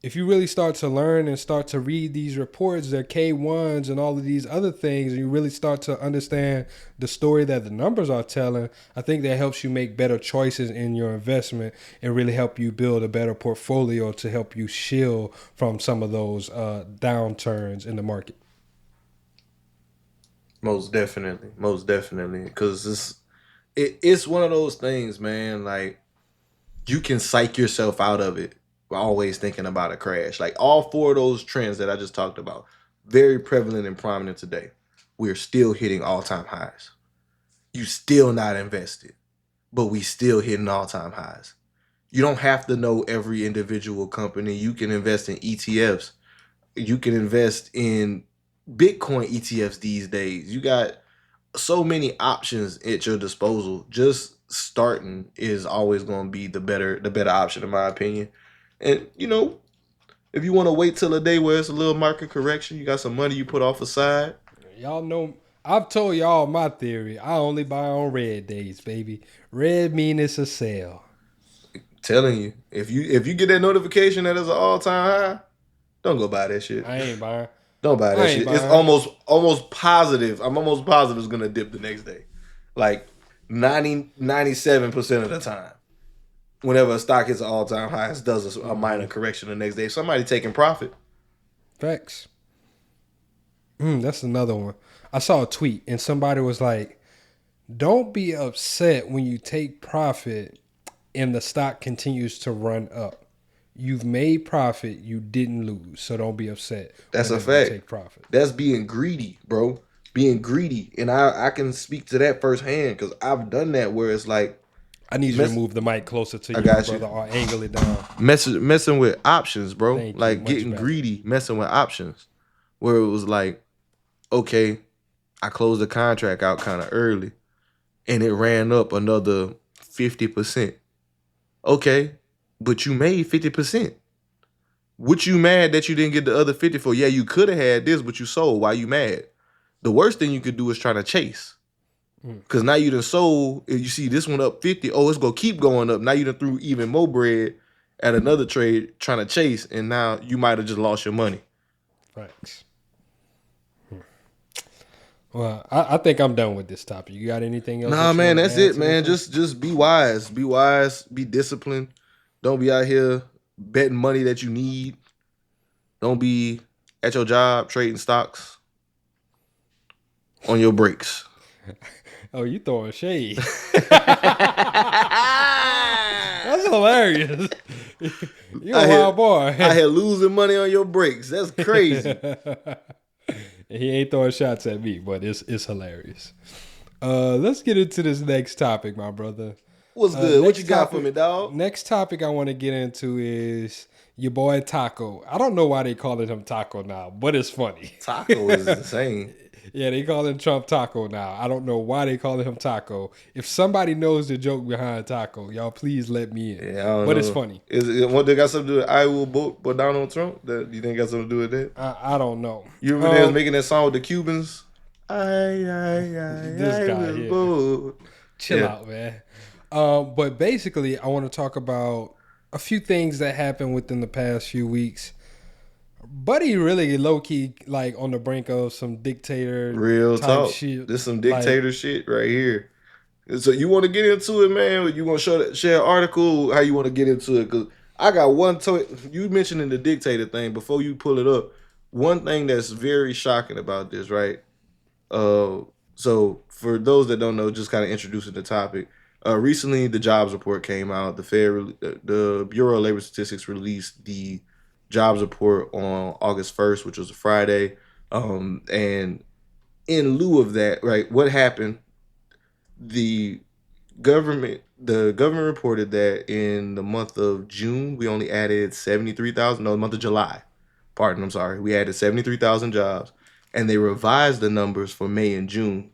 If you really start to learn and start to read these reports, their K1s and all of these other things, and you really start to understand the story that the numbers are telling, I think that helps you make better choices in your investment and really help you build a better portfolio to help you shield from some of those downturns in the market. most definitely, because it's one of those things, man. Like you can psych yourself out of it always thinking about a crash. Like all four of those trends that I just talked about, very prevalent and prominent today. We're still hitting all-time highs. You still not invested, but we still hitting all-time highs. You don't have to know every individual company. You can invest in ETFs. You can invest in Bitcoin ETFs these days. You got so many options at your disposal. Just starting is always going to be the better option in my opinion. And if you want to wait till a day where it's a little market correction, you got some money you put off aside. Y'all know, I've told y'all my theory. I only buy on red days, baby. Red mean it's a sale. Telling you, if you get that notification that it's an all-time high, don't go buy that shit. I ain't buying. Don't buy that shit. It's almost positive. I'm almost positive it's gonna dip the next day. Like 97% of the time. Whenever a stock hits an all-time high, it does a minor correction the next day. Somebody taking profit. Facts. That's another one. I saw a tweet and somebody was like, don't be upset when you take profit and the stock continues to run up. You've made profit, you didn't lose, so don't be upset. That's a fact. Take profit. That's being greedy, bro. Being greedy. And I can speak to that firsthand because I've done that where it's like, I need you to move the mic closer to you, brother, or angle it down. Messing with options, bro. Thank you. Like Much getting better. greedy, messing with options. Where it was like, okay, I closed the contract out kind of early and it ran up another 50%. Okay, but you made 50%. What you mad that you didn't get the other 50 for? Yeah, you could have had this, but you sold. Why you mad? The worst thing you could do is try to chase. Because now you done sold, you see this one up 50, oh, it's going to keep going up. Now you done threw even more bread at another trade trying to chase, and now you might have just lost your money. Thanks. Well, I think I'm done with this topic. You got anything else? Nah, man, that's it, man. Just be wise. Be wise. Be disciplined. Don't be out here betting money that you need. Don't be at your job trading stocks on your breaks. Oh, you throwing shade. That's hilarious. You're a wild boy. I had losing money on your breaks. That's crazy. He ain't throwing shots at me, but it's hilarious. Let's get into this next topic, my brother. What's good? What you got for me, dog? Next topic I want to get into is your boy Taco. I don't know why they calling him Taco now, but it's funny. Taco is insane. Yeah, they calling Trump Taco now. I don't know why they calling him Taco. If somebody knows the joke behind Taco, y'all please let me in. Yeah, I don't know. It's funny. What they got something to do with I will vote down on Trump? That you think got something to do with that? I don't know. You remember they was making that song with the Cubans? This guy here. Chill out, man. But basically, I want to talk about a few things that happened within the past few weeks. Buddy really low-key like on the brink of some dictator real type talk shit. This some dictator shit right here. So you want to get into it, man? You want to share an article? How you want to get into it? Because I got one. You mentioning the dictator thing before you pull it up. One thing that's very shocking about this, right? So for those that don't know, just kind of introducing the topic. Recently, the jobs report came out. The Bureau of Labor Statistics released the jobs report on August 1st, which was a Friday. And in lieu of that, right, what happened? The government reported that in the month of June we only added 73,000. No, the month of July. Pardon, I'm sorry. We added 73,000 jobs, and they revised the numbers for May and June,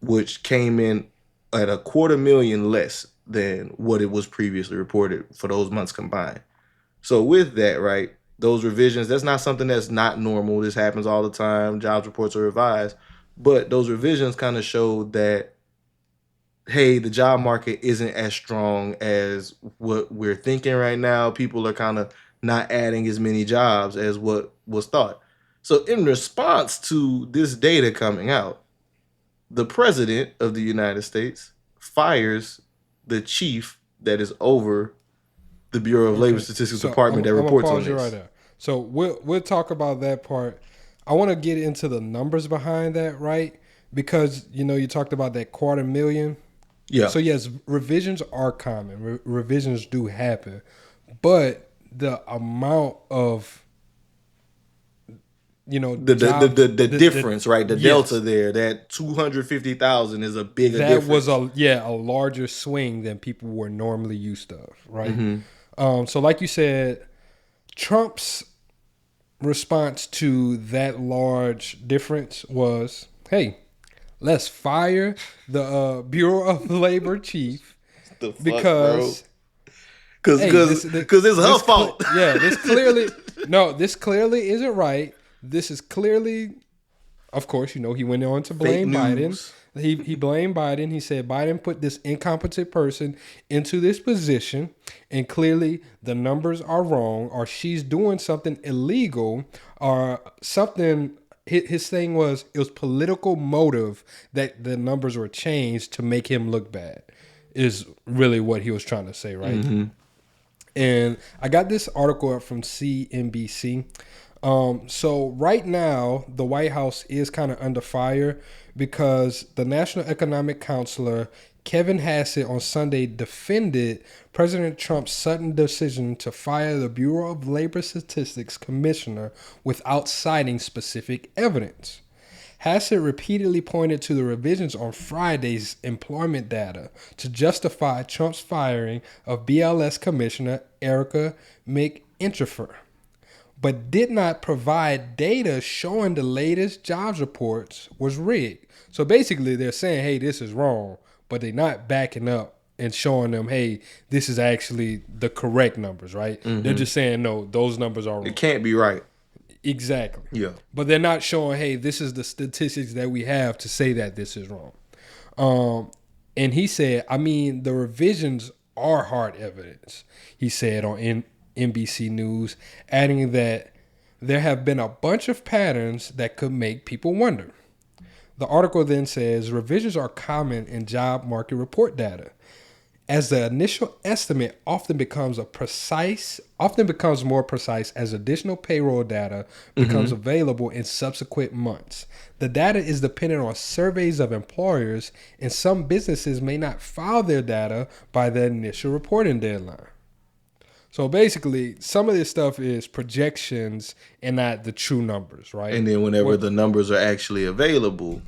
which came in at 250,000 less than what it was previously reported for those months combined. So with that, right, those revisions, that's not something that's not normal. This happens all the time. Jobs reports are revised, but those revisions kind of showed that, hey, the job market isn't as strong as what we're thinking right now. People are kind of not adding as many jobs as what was thought. So in response to this data coming out, the president of the United States fires the chief that is over the Bureau of Labor Statistics Department that reports on this. Right there. So we'll talk about that part. I want to get into the numbers behind that, right? Because you talked about that 250,000. Yeah. So yes, revisions are common. Revisions do happen, but the amount of the difference, right? The delta there, that 250,000 is a bigger difference. That was a larger swing than people were normally used to, right? So like you said, Trump's response to that large difference was, hey, let's fire the Bureau of Labor chief because it's her fault. This clearly isn't right. This is clearly, of course, he went on to blame Biden. He blamed Biden. He said Biden put this incompetent person into this position, and clearly the numbers are wrong, or she's doing something illegal, or something. His thing was, it was political motive that the numbers were changed to make him look bad, is really what he was trying to say, right? Mm-hmm. And I got this article up from CNBC. So right now, the White House is kind of under fire because the National Economic Counselor, Kevin Hassett, on Sunday defended President Trump's sudden decision to fire the Bureau of Labor Statistics commissioner without citing specific evidence. Hassett repeatedly pointed to the revisions on Friday's employment data to justify Trump's firing of BLS Commissioner Erica McIntyre, but did not provide data showing the latest jobs reports was rigged. So basically they're saying, hey, this is wrong, but they're not backing up and showing them, hey, this is actually the correct numbers, right? Mm-hmm. They're just saying, no, those numbers are wrong. It can't be right. Exactly. Yeah. But they're not showing, hey, this is the statistics that we have to say that this is wrong. And he said, the revisions are hard evidence, he said on NBC News, adding that there have been a bunch of patterns that could make people wonder. The article then says revisions are common in job market report data, as the initial estimate often becomes more precise as additional payroll data becomes available in subsequent months. The data is dependent on surveys of employers, and some businesses may not file their data by the initial reporting deadline. So basically, some of this stuff is projections and not the true numbers, right? And then whenever the numbers are actually available,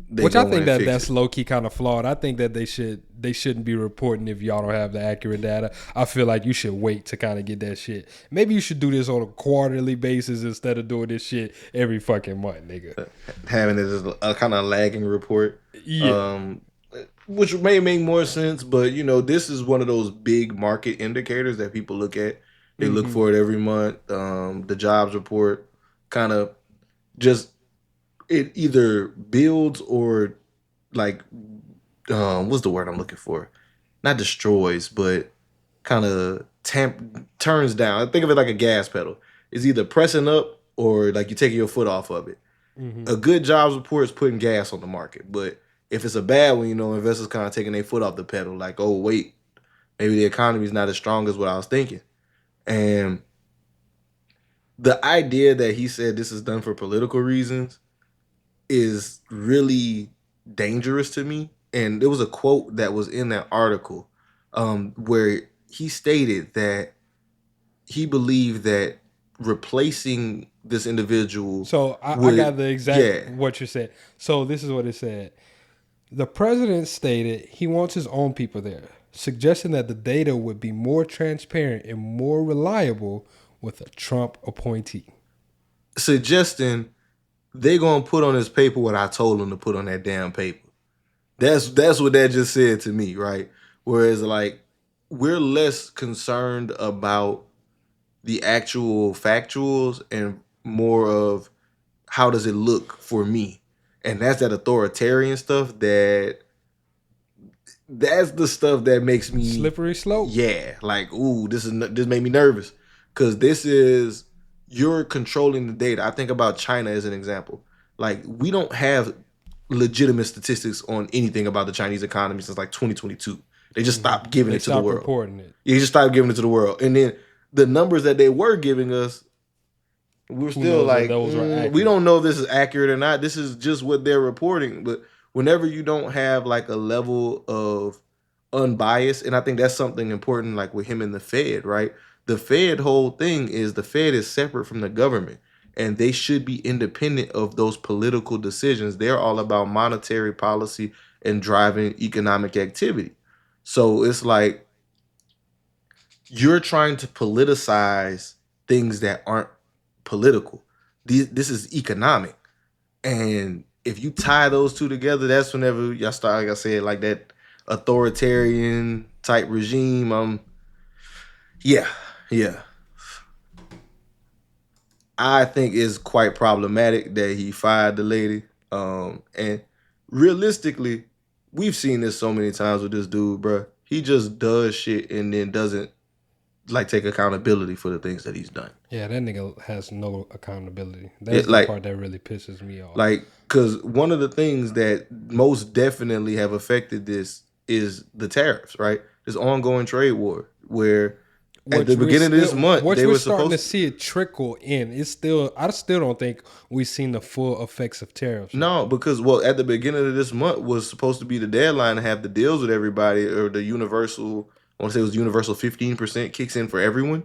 which I think that's low key kind of flawed. I think that they shouldn't be reporting if y'all don't have the accurate data. I feel like you should wait to kind of get that shit. Maybe you should do this on a quarterly basis instead of doing this shit every fucking month, nigga. Having it as a kind of lagging report. Yeah. Which may make more sense, but this is one of those big market indicators that people look at. They look for it every month. The jobs report kind of just, it either builds or what's the word I'm looking for? Not destroys, but kind of turns down. Think of it like a gas pedal. It's either pressing up or like you're taking your foot off of it. Mm-hmm. A good jobs report is putting gas on the market, but if it's a bad one, investors kind of taking their foot off the pedal, like, oh, wait, Maybe the economy is not as strong as what I was thinking. And the idea that he said this is done for political reasons is really dangerous to me. And there was a quote that was in that article where he stated that he believed that replacing this individual. So I got the exact what you said. So this is what it said. The president stated he wants his own people there, suggesting that the data would be more transparent and more reliable with a Trump appointee. Suggesting they gonna put on his paper what I told them to put on that damn paper. That's what that just said to me, right? Whereas like we're less concerned about the actual factuals and more of how does it look for me. And that's that authoritarian stuff that's the stuff that makes me slippery slope. Yeah, like this made me nervous because you're controlling the data. I think about China as an example. Like we don't have legitimate statistics on anything about the Chinese economy since like 2022. They just stopped giving it to the world. Reporting it. Yeah, just stopped giving it to the world. And then the numbers that they were giving us, we're still like, we don't know if this is accurate or not. This is just what they're reporting. But whenever you don't have like a level of unbiased, and I think that's something important like with him and the Fed, right? The Fed whole thing is the Fed is separate from the government. And they should be independent of those political decisions. They're all about monetary policy and driving economic activity. So it's like you're trying to politicize things that aren't political. This is economic. And if you tie those two together, that's whenever y'all start, like I said, like that authoritarian type regime. Yeah. I think it's quite problematic that he fired the lady. And realistically, we've seen this so many times with this dude, bro. He just does shit and then doesn't like take accountability for the things that he's done. Yeah, that nigga has no accountability. That's the part that really pisses me off. Like, because one of the things that most definitely have affected this is the tariffs, right? This ongoing trade war where at the beginning of this month, they were starting to see it trickle in. I still don't think we've seen the full effects of tariffs. No, because at the beginning of this month was supposed to be the deadline to have the deals with everybody, or the universal. I want to say it was universal 15% kicks in for everyone.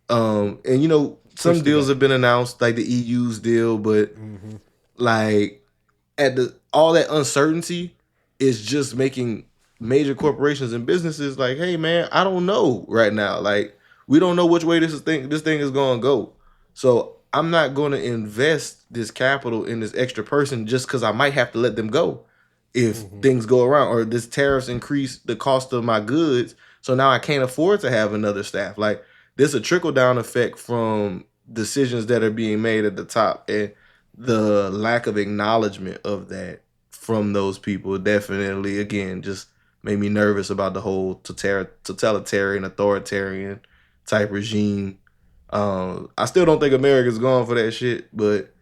And some deals have been announced, like the EU's deal, but like all that uncertainty is just making major corporations and businesses like, hey man, I don't know right now. Like we don't know which way this thing is going to go. So I'm not going to invest this capital in this extra person just because I might have to let them go if things go around, or this tariffs increase the cost of my goods. So now I can't afford to have another staff. Like there's a trickle down effect from decisions that are being made at the top, and the lack of acknowledgement of that from those people definitely, again, just made me nervous about the whole totalitarian, authoritarian type regime. I still don't think America's going for that shit, but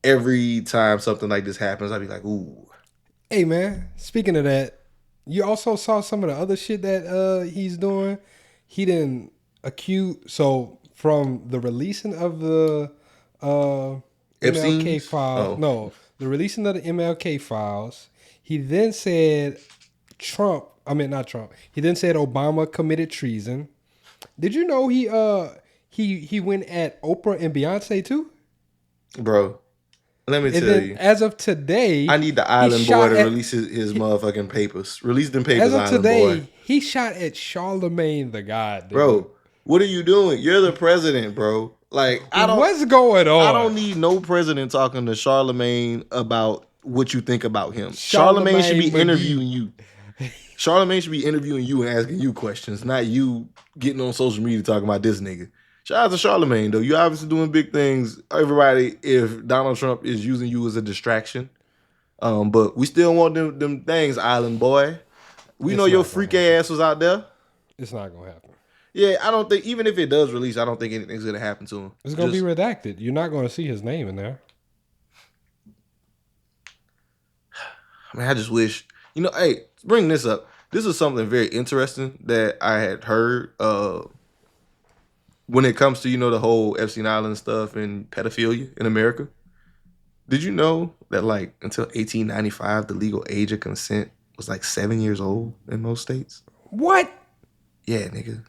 every time something like this happens, I'd be like, ooh. Hey, man, speaking of that, you also saw some of the other shit that he's doing. He didn't accuse... So, from the releasing of the MLK files... No, the releasing of the MLK files, he then said... He then said Obama committed treason. Did you know he went at Oprah and Beyonce too? Bro, let me tell you. As of today, I need the island boy to release his motherfucking papers. Release them papers, as of island today, boy. He shot at Charlemagne the God. Dude. Bro, what are you doing? You're the president, bro. Like, what's going on? I don't need no president talking to Charlemagne about what you think about him. Charlemagne should be interviewing you. Charlemagne should be interviewing you and asking you questions, not you getting on social media talking about this nigga. Shout out to Charlemagne, though. You obviously doing big things. Everybody, if Donald Trump is using you as a distraction. But we still want them things, island boy. We know your freak ass was out there. It's not going to happen. Yeah, I don't think, even if it does release, I don't think anything's going to happen to him. It's going to be redacted. You're not going to see his name in there. I mean, I just wish, hey, bring this up. this is something very interesting that I had heard. When it comes to the whole Epstein Island stuff and pedophilia in America, did you know that like until 1895 the legal age of consent was like 7 years old in most states? What? Yeah, nigga.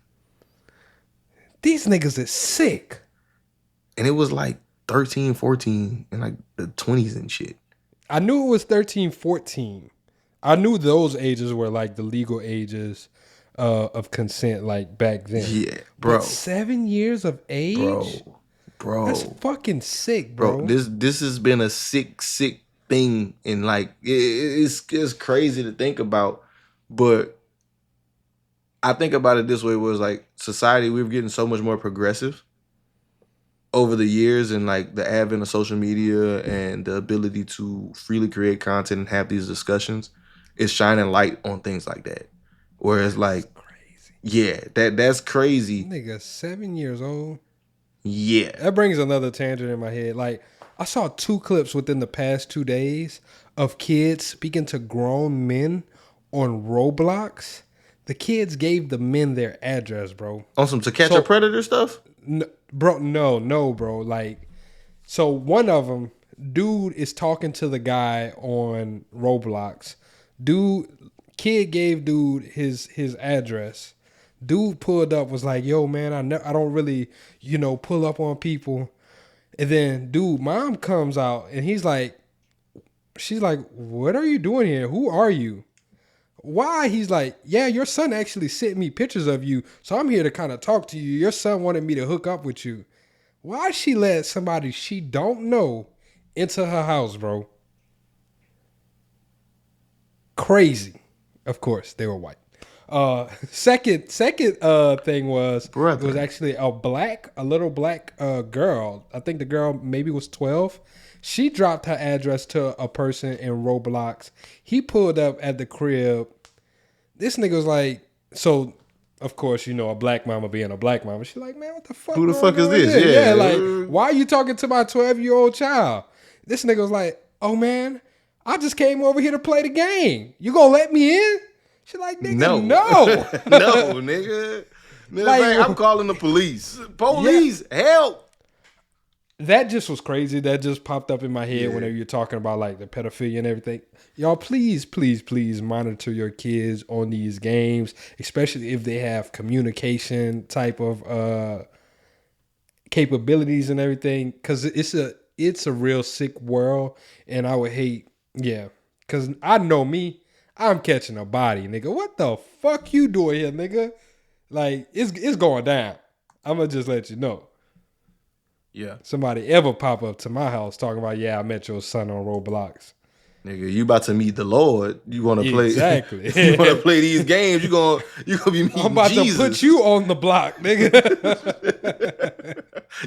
These niggas is sick. And it was like 13, 14 in like the 20s and shit. I knew it was 13, 14. I knew those ages were like the legal ages of consent, like back then. Yeah, bro. But 7 years of age? Bro. That's fucking sick, bro. This has been a sick thing, and like it's crazy to think about, but I think about it this way: was like society, we're getting so much more progressive over the years, and like the advent of social media and the ability to freely create content and have these discussions is shining light on things like that. Whereas like, Crazy. yeah, that's crazy. Nigga, 7 years old. Yeah. That brings another tangent in my head. Like, I saw 2 clips within the past 2 days of kids speaking to grown men on Roblox. The kids gave the men their address, bro. On some To Catch a Predator stuff? No, bro. Like, so one of them, dude is talking to the guy on Roblox. Kid gave dude his address. Dude pulled up, was like, yo, man, I don't really, pull up on people. And then, dude, mom comes out, and she's like, what are you doing here? Who are you? Why? He's like, yeah, your son actually sent me pictures of you, so I'm here to kind of talk to you. Your son wanted me to hook up with you. Why she let somebody she don't know into her house, bro? Crazy. Of course, they were white. Second thing was, Brother. It was actually a little black girl. I think the girl maybe was 12. She dropped her address to a person in Roblox. He pulled up at the crib. This nigga was like, so of course, a black mama being a black mama. She's like, man, what the fuck? Who the fuck is going on this? here? Yeah. Like, why are you talking to my 12-year-old child? This nigga was like, oh man, I just came over here to play the game. You gonna let me in? She's like, nigga, no. No, nigga. Like, I'm calling the police. Police, help. That just was crazy. That just popped up in my head whenever you're talking about like the pedophilia and everything. Y'all, please monitor your kids on these games, especially if they have communication type of capabilities and everything, because it's a real sick world, and I would hate, because I know me, I'm catching a body, nigga. What the fuck you doing here, nigga? Like, it's going down. I'm gonna just let you know. Yeah. Somebody ever pop up to my house talking about, I met your son on Roblox. Nigga, you about to meet the Lord. You want to play exactly? You want to play these games? You gonna be meeting I'm about Jesus. to put you on the block, nigga.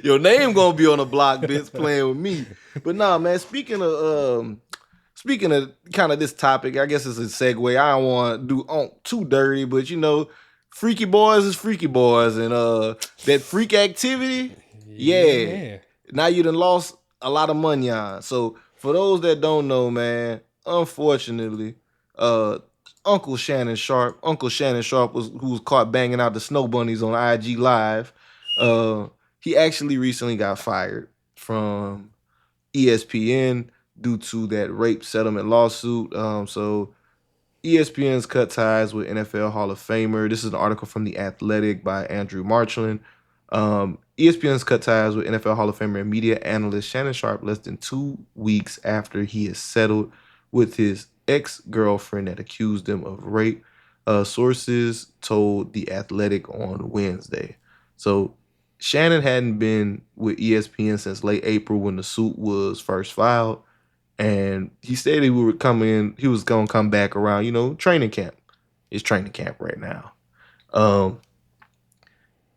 Your name gonna be on the block, bitch, playing with me. But nah, man. Speaking of kind of this topic, I guess it's a segue. I don't want to do too dirty, but freaky boys is freaky boys, and that freak activity. Yeah. Now you done lost a lot of money on. So for those that don't know, man, unfortunately, Uncle Shannon Sharpe who was caught banging out the snow bunnies on IG Live. He actually recently got fired from ESPN due to that rape settlement lawsuit. So ESPN's cut ties with NFL Hall of Famer. This is an article from The Athletic by Andrew Marchland. ESPN's cut ties with NFL Hall of Famer and media analyst Shannon Sharpe less than 2 weeks after he is settled with his ex-girlfriend that accused him of rape. Sources told The Athletic on Wednesday. So Shannon hadn't been with ESPN since late April when the suit was first filed. And he stated he was going to come back around, training camp. It's training camp right now.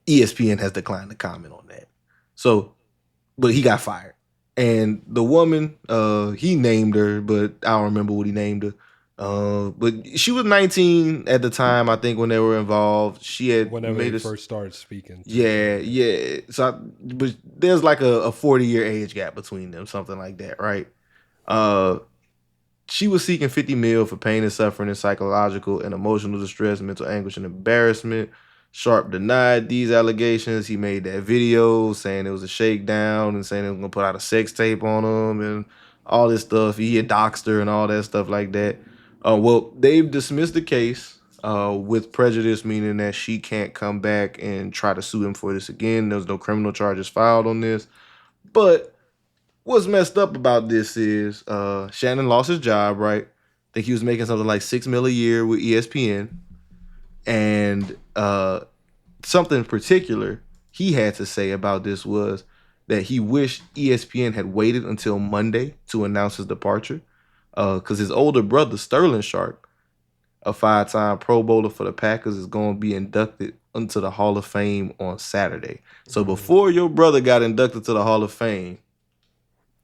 ESPN has declined to comment on that. So, but he got fired. And the woman, he named her, but I don't remember what he named her. But she was 19 at the time, I think, when they were involved. She had first started speaking. Yeah. So, but there's like a 40-year age gap between them, something like that, right? she was seeking 50 mil for pain and suffering and psychological and emotional distress, mental anguish and embarrassment. Sharpe denied these allegations. He made that video saying it was a shakedown and saying they were going to put out a sex tape on him and all this stuff. He had doxed her and all that stuff like that. Well, they've dismissed the case with prejudice, meaning that she can't come back and try to sue him for this again. There's no criminal charges filed on this. But what's messed up about this is Shannon lost his job, right? I think he was making something like $6 million a year with ESPN. And something in particular he had to say about this was that he wished ESPN had waited until Monday to announce his departure. Because his older brother, Sterling Sharpe, a 5-time Pro Bowler for the Packers, is going to be inducted into the Hall of Fame on Saturday. So before your brother got inducted to the Hall of Fame,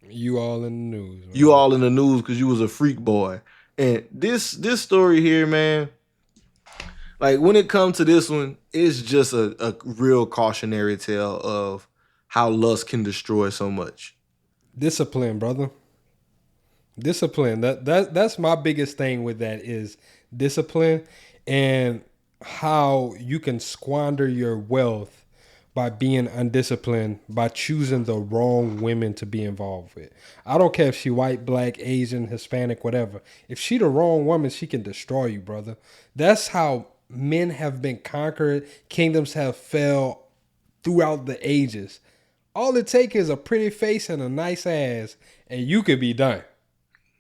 you all in the news. Man. You all in the news because you was a freak boy. And this story here, man, like when it comes to this one, it's just a real cautionary tale of how lust can destroy so much. Discipline, brother. Discipline. That's my biggest thing with that is discipline and how you can squander your wealth by being undisciplined, by choosing the wrong women to be involved with. I don't care if she white, black, Asian, Hispanic, whatever. If she the wrong woman, she can destroy you, brother. That's how men have been conquered. Kingdoms have fell throughout the ages. All it takes is a pretty face and a nice ass, and you could be done.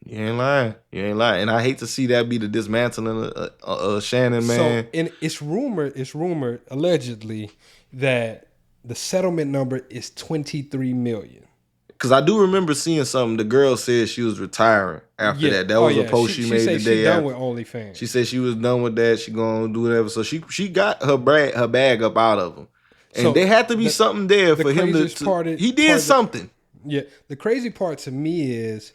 You ain't lying. And I hate to see that be the dismantling of Shannon, man. So, and it's rumored, allegedly, that the settlement number is $23 million. Because I do remember seeing something. The girl said she was retiring after that. That was a post she made the day she done after. with OnlyFans. She said she was done with that. She gonna do whatever. So she got her bag up out of him. And So there had to be something there for him he did something. Yeah. The crazy part to me is,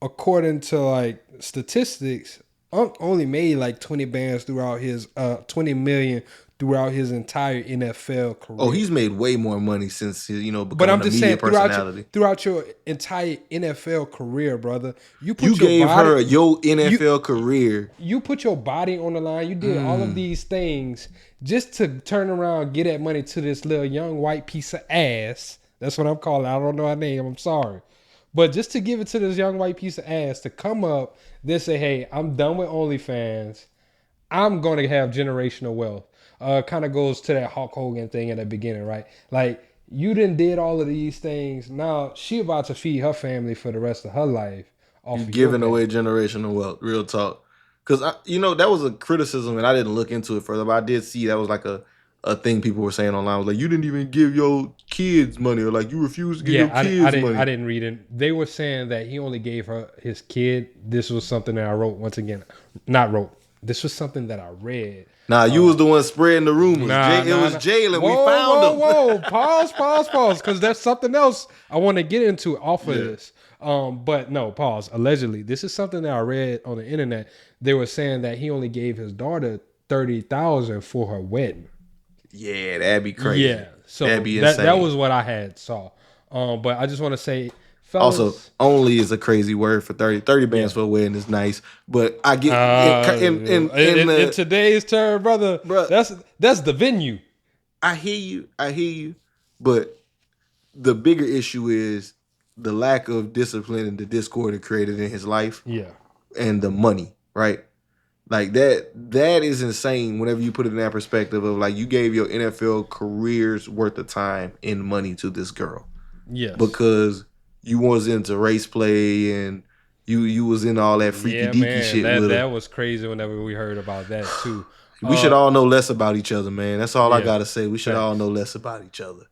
according to like statistics, Unc only made like 20 bands throughout his 20 million throughout his entire NFL career. Oh, he's made way more money since becoming but I'm just a media saying personality. throughout your entire NFL career, brother, you gave her your NFL career. You put your body on the line. You did all of these things just to turn around, get that money to this little young white piece of ass. That's what I'm calling it. I don't know her name. I'm sorry. But just to give it to this young white piece of ass to come up, then say, hey, I'm done with OnlyFans. I'm going to have generational wealth. Kind of goes to that Hulk Hogan thing in the beginning, right? Like, you done did all of these things. Now, she about to feed her family for the rest of her life. You're giving away generational wealth. Real talk. Because, that was a criticism, and I didn't look into it further, but I did see that was like a thing people were saying online. Was like, you didn't even give your kids money, or like you refused to give your kids money. I didn't read it. They were saying that he only gave her his kid. This was something that I wrote once again. Not wrote. This was something that I read. Nah, you was the one spreading the rumors. It was Jalen. We found him. Whoa, pause. Because there's something else I want to get into off of this. But no, pause. Allegedly, this is something that I read on the internet. They were saying that he only gave his daughter $30,000 for her wedding. Yeah, that'd be crazy. Yeah, so that'd be insane. That was what I had saw. But I just want to say, fellas, also, only is a crazy word for 30 bands for a wedding is nice, but I get in today's term, brother. That's the venue. I hear you, but the bigger issue is the lack of discipline and the discord it created in his life. Yeah, and the money, right? Like that is insane whenever you put it in that perspective of like you gave your NFL career's worth of time and money to this girl. Yes. Because you was into race play and you was in all that freaky deaky shit with her. That was crazy whenever we heard about that too. We should all know less about each other, man. That's all I gotta say. We should all know less about each other.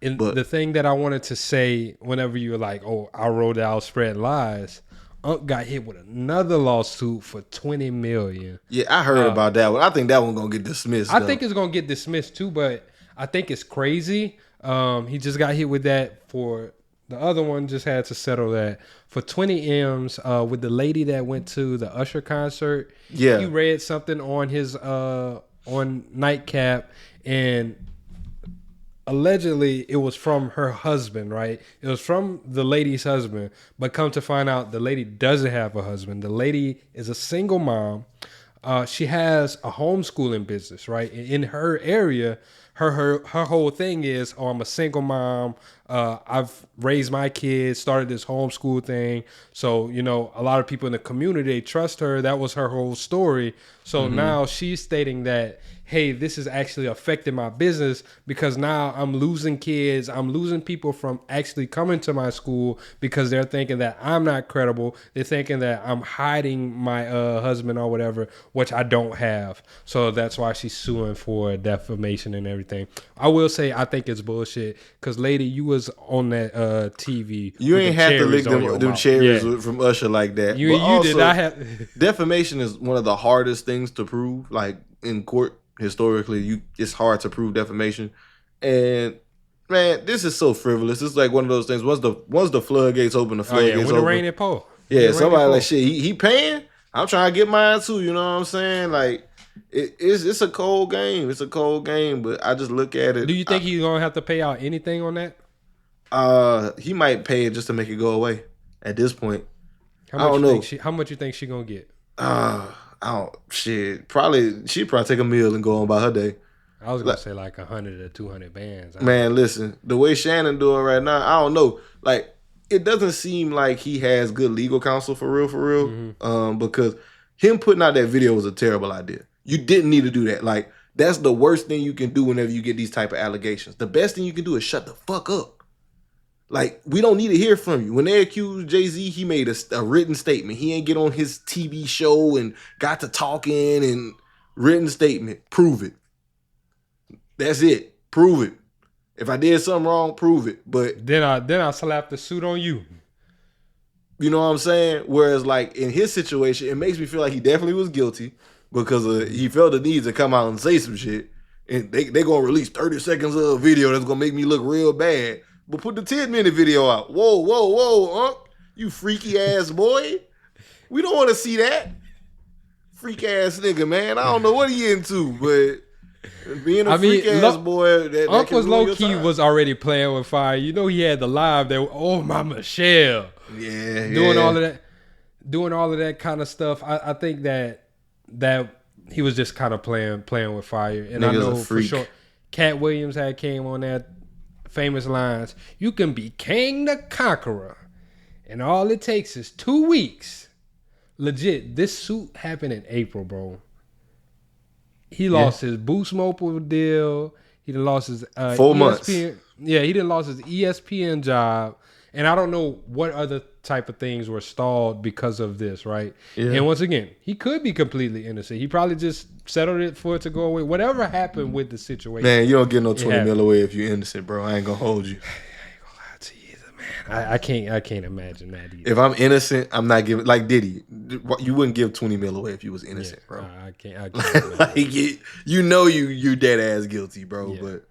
And the thing that I wanted to say whenever you were like, oh, I wrote out spread lies, Unc got hit with another lawsuit for $20 million. Yeah, I heard about that one. I think that one gonna get dismissed. I think it's gonna get dismissed too, but I think it's crazy. He just got hit with that for the other one. Just had to settle that for 20 M's with the lady that went to the Usher concert. Yeah, he read something on his on Nightcap, and allegedly it was from her husband, right? It was from the lady's husband, but come to find out the lady doesn't have a husband. The lady is a single mom. She has a homeschooling business, right? In her area, her whole thing is, oh, I'm a single mom. I've raised my kids, started this homeschool thing. So, you know, a lot of people in the community, they trust her. That was her whole story. So now she's stating that, hey, this is actually affecting my business because now I'm losing kids. I'm losing people from actually coming to my school because they're thinking that I'm not credible. They're thinking that I'm hiding my husband or whatever, which I don't have. So that's why she's suing for defamation and everything. I will say I think it's bullshit because, lady, you was on that TV. You ain't have to lick them mouth. cherries from Usher like that. You, but you also, did not have. defamation is one of the hardest things to prove. Like in court, historically, it's hard to prove defamation. And man, this is so frivolous. It's like one of those things. Once the floodgates open, the floodgates when open. the rain it pour. Yeah, somebody like shit. He paying. I'm trying to get mine too. You know what I'm saying? Like it's a cold game. It's a cold game. But I just look at it. Do you think he's gonna have to pay out anything on that? He might pay it just to make it go away. At this point, I don't know. How much you think she gonna get? I don't. Shit, she'd probably take a meal and go on by her day. I was gonna say like 100 or 200 bands. Man, listen, the way Shannon doing right now, I don't know. Like, it doesn't seem like he has good legal counsel for real. Mm-hmm. Because him putting out that video was a terrible idea. You didn't need to do that. Like, that's the worst thing you can do whenever you get these type of allegations. The best thing you can do is shut the fuck up. Like, we don't need to hear from you. When they accused Jay-Z, he made a written statement. He ain't get on his TV show and got to talking and written statement. Prove it. That's it. Prove it. If I did something wrong, prove it. But then I slap the suit on you. You know what I'm saying? Whereas, like, in his situation, it makes me feel like he definitely was guilty because he felt the need to come out and say some shit. And they going to release 30 seconds of a video that's going to make me look real bad. But put the 10-minute video out. Whoa, you freaky ass boy. We don't want to see that. Freak ass nigga, man. I don't know what he into, but being a freak ass boy, that Uncle's low key was already playing with fire. You know he had the live there. Oh, my Michelle. Yeah, doing all of that kind of stuff. I think that he was just kind of playing with fire. And Nigga's I know for sure, Cat Williams had came on that famous lines. You can be King the Conqueror, and all it takes is 2 weeks. Legit, this suit happened in April, bro. He lost his Boost Mobile deal. He done lost his 4 months. Yeah, he done lost his ESPN job. And I don't know what other type of things were stalled because of this, right? Yeah. And once again, he could be completely innocent. He probably just settled it for it to go away. Whatever happened with the situation. Man, you don't get no 20 mil away if you're innocent, bro. I ain't gonna hold you. I ain't gonna lie to you either, man. I can't imagine that either. If I'm innocent, I'm not giving, like Diddy, you wouldn't give 20 mil away if you was innocent, bro. I can't like, you dead ass guilty, bro. Yeah. But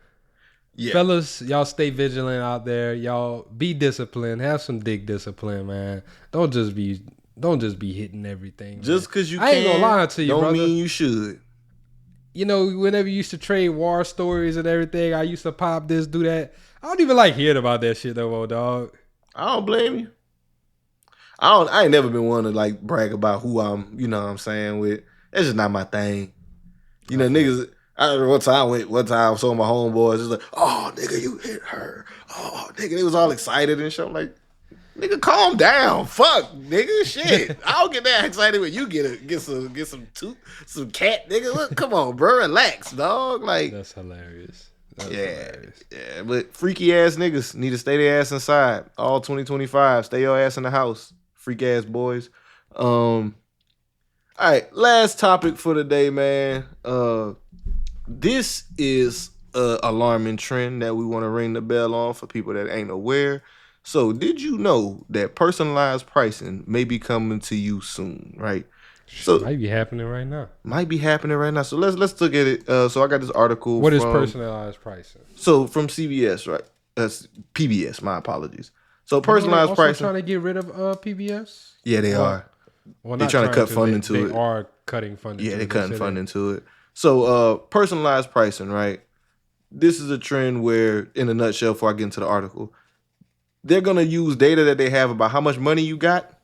yeah. Fellas, y'all stay vigilant out there. Y'all be disciplined. Have some dick discipline, man. Don't just be hitting everything. Just because you I ain't gonna lie to you, don't brother. mean you should. You know, whenever you used to trade war stories and everything, I used to pop this, do that. I don't even like hearing about that shit no more, dog. I don't blame you. I ain't never been one to like brag about who I'm, you know what I'm saying, with. That's just not my thing. You know, niggas. I remember one time some of my homeboys was like, oh, nigga, you hit her. Oh, nigga, they was all excited and shit. I'm like, nigga, calm down. Fuck, nigga, shit. I don't get that excited when you get some cat, nigga. Look, come on, bro, relax, dog. Like, that's hilarious. Hilarious. Yeah, but freaky ass niggas need to stay their ass inside. All 2025, stay your ass in the house. Freak ass boys. All right, last topic for the day, man. This is an alarming trend that we want to ring the bell on for people that ain't aware. So, did you know that personalized pricing may be coming to you soon, right? So might be happening right now. So let's look at it. So I got this article. What is personalized pricing? So from CBS, right? That's PBS. My apologies. So personalized pricing. Trying to get rid of PBS? Yeah, they are. Well, they're trying to cut funding to it. They are cutting funding. Yeah, they're cutting funding to it. So personalized pricing, right? this is a trend where, in a nutshell, before I get into the article, they're gonna use data that they have about how much money you got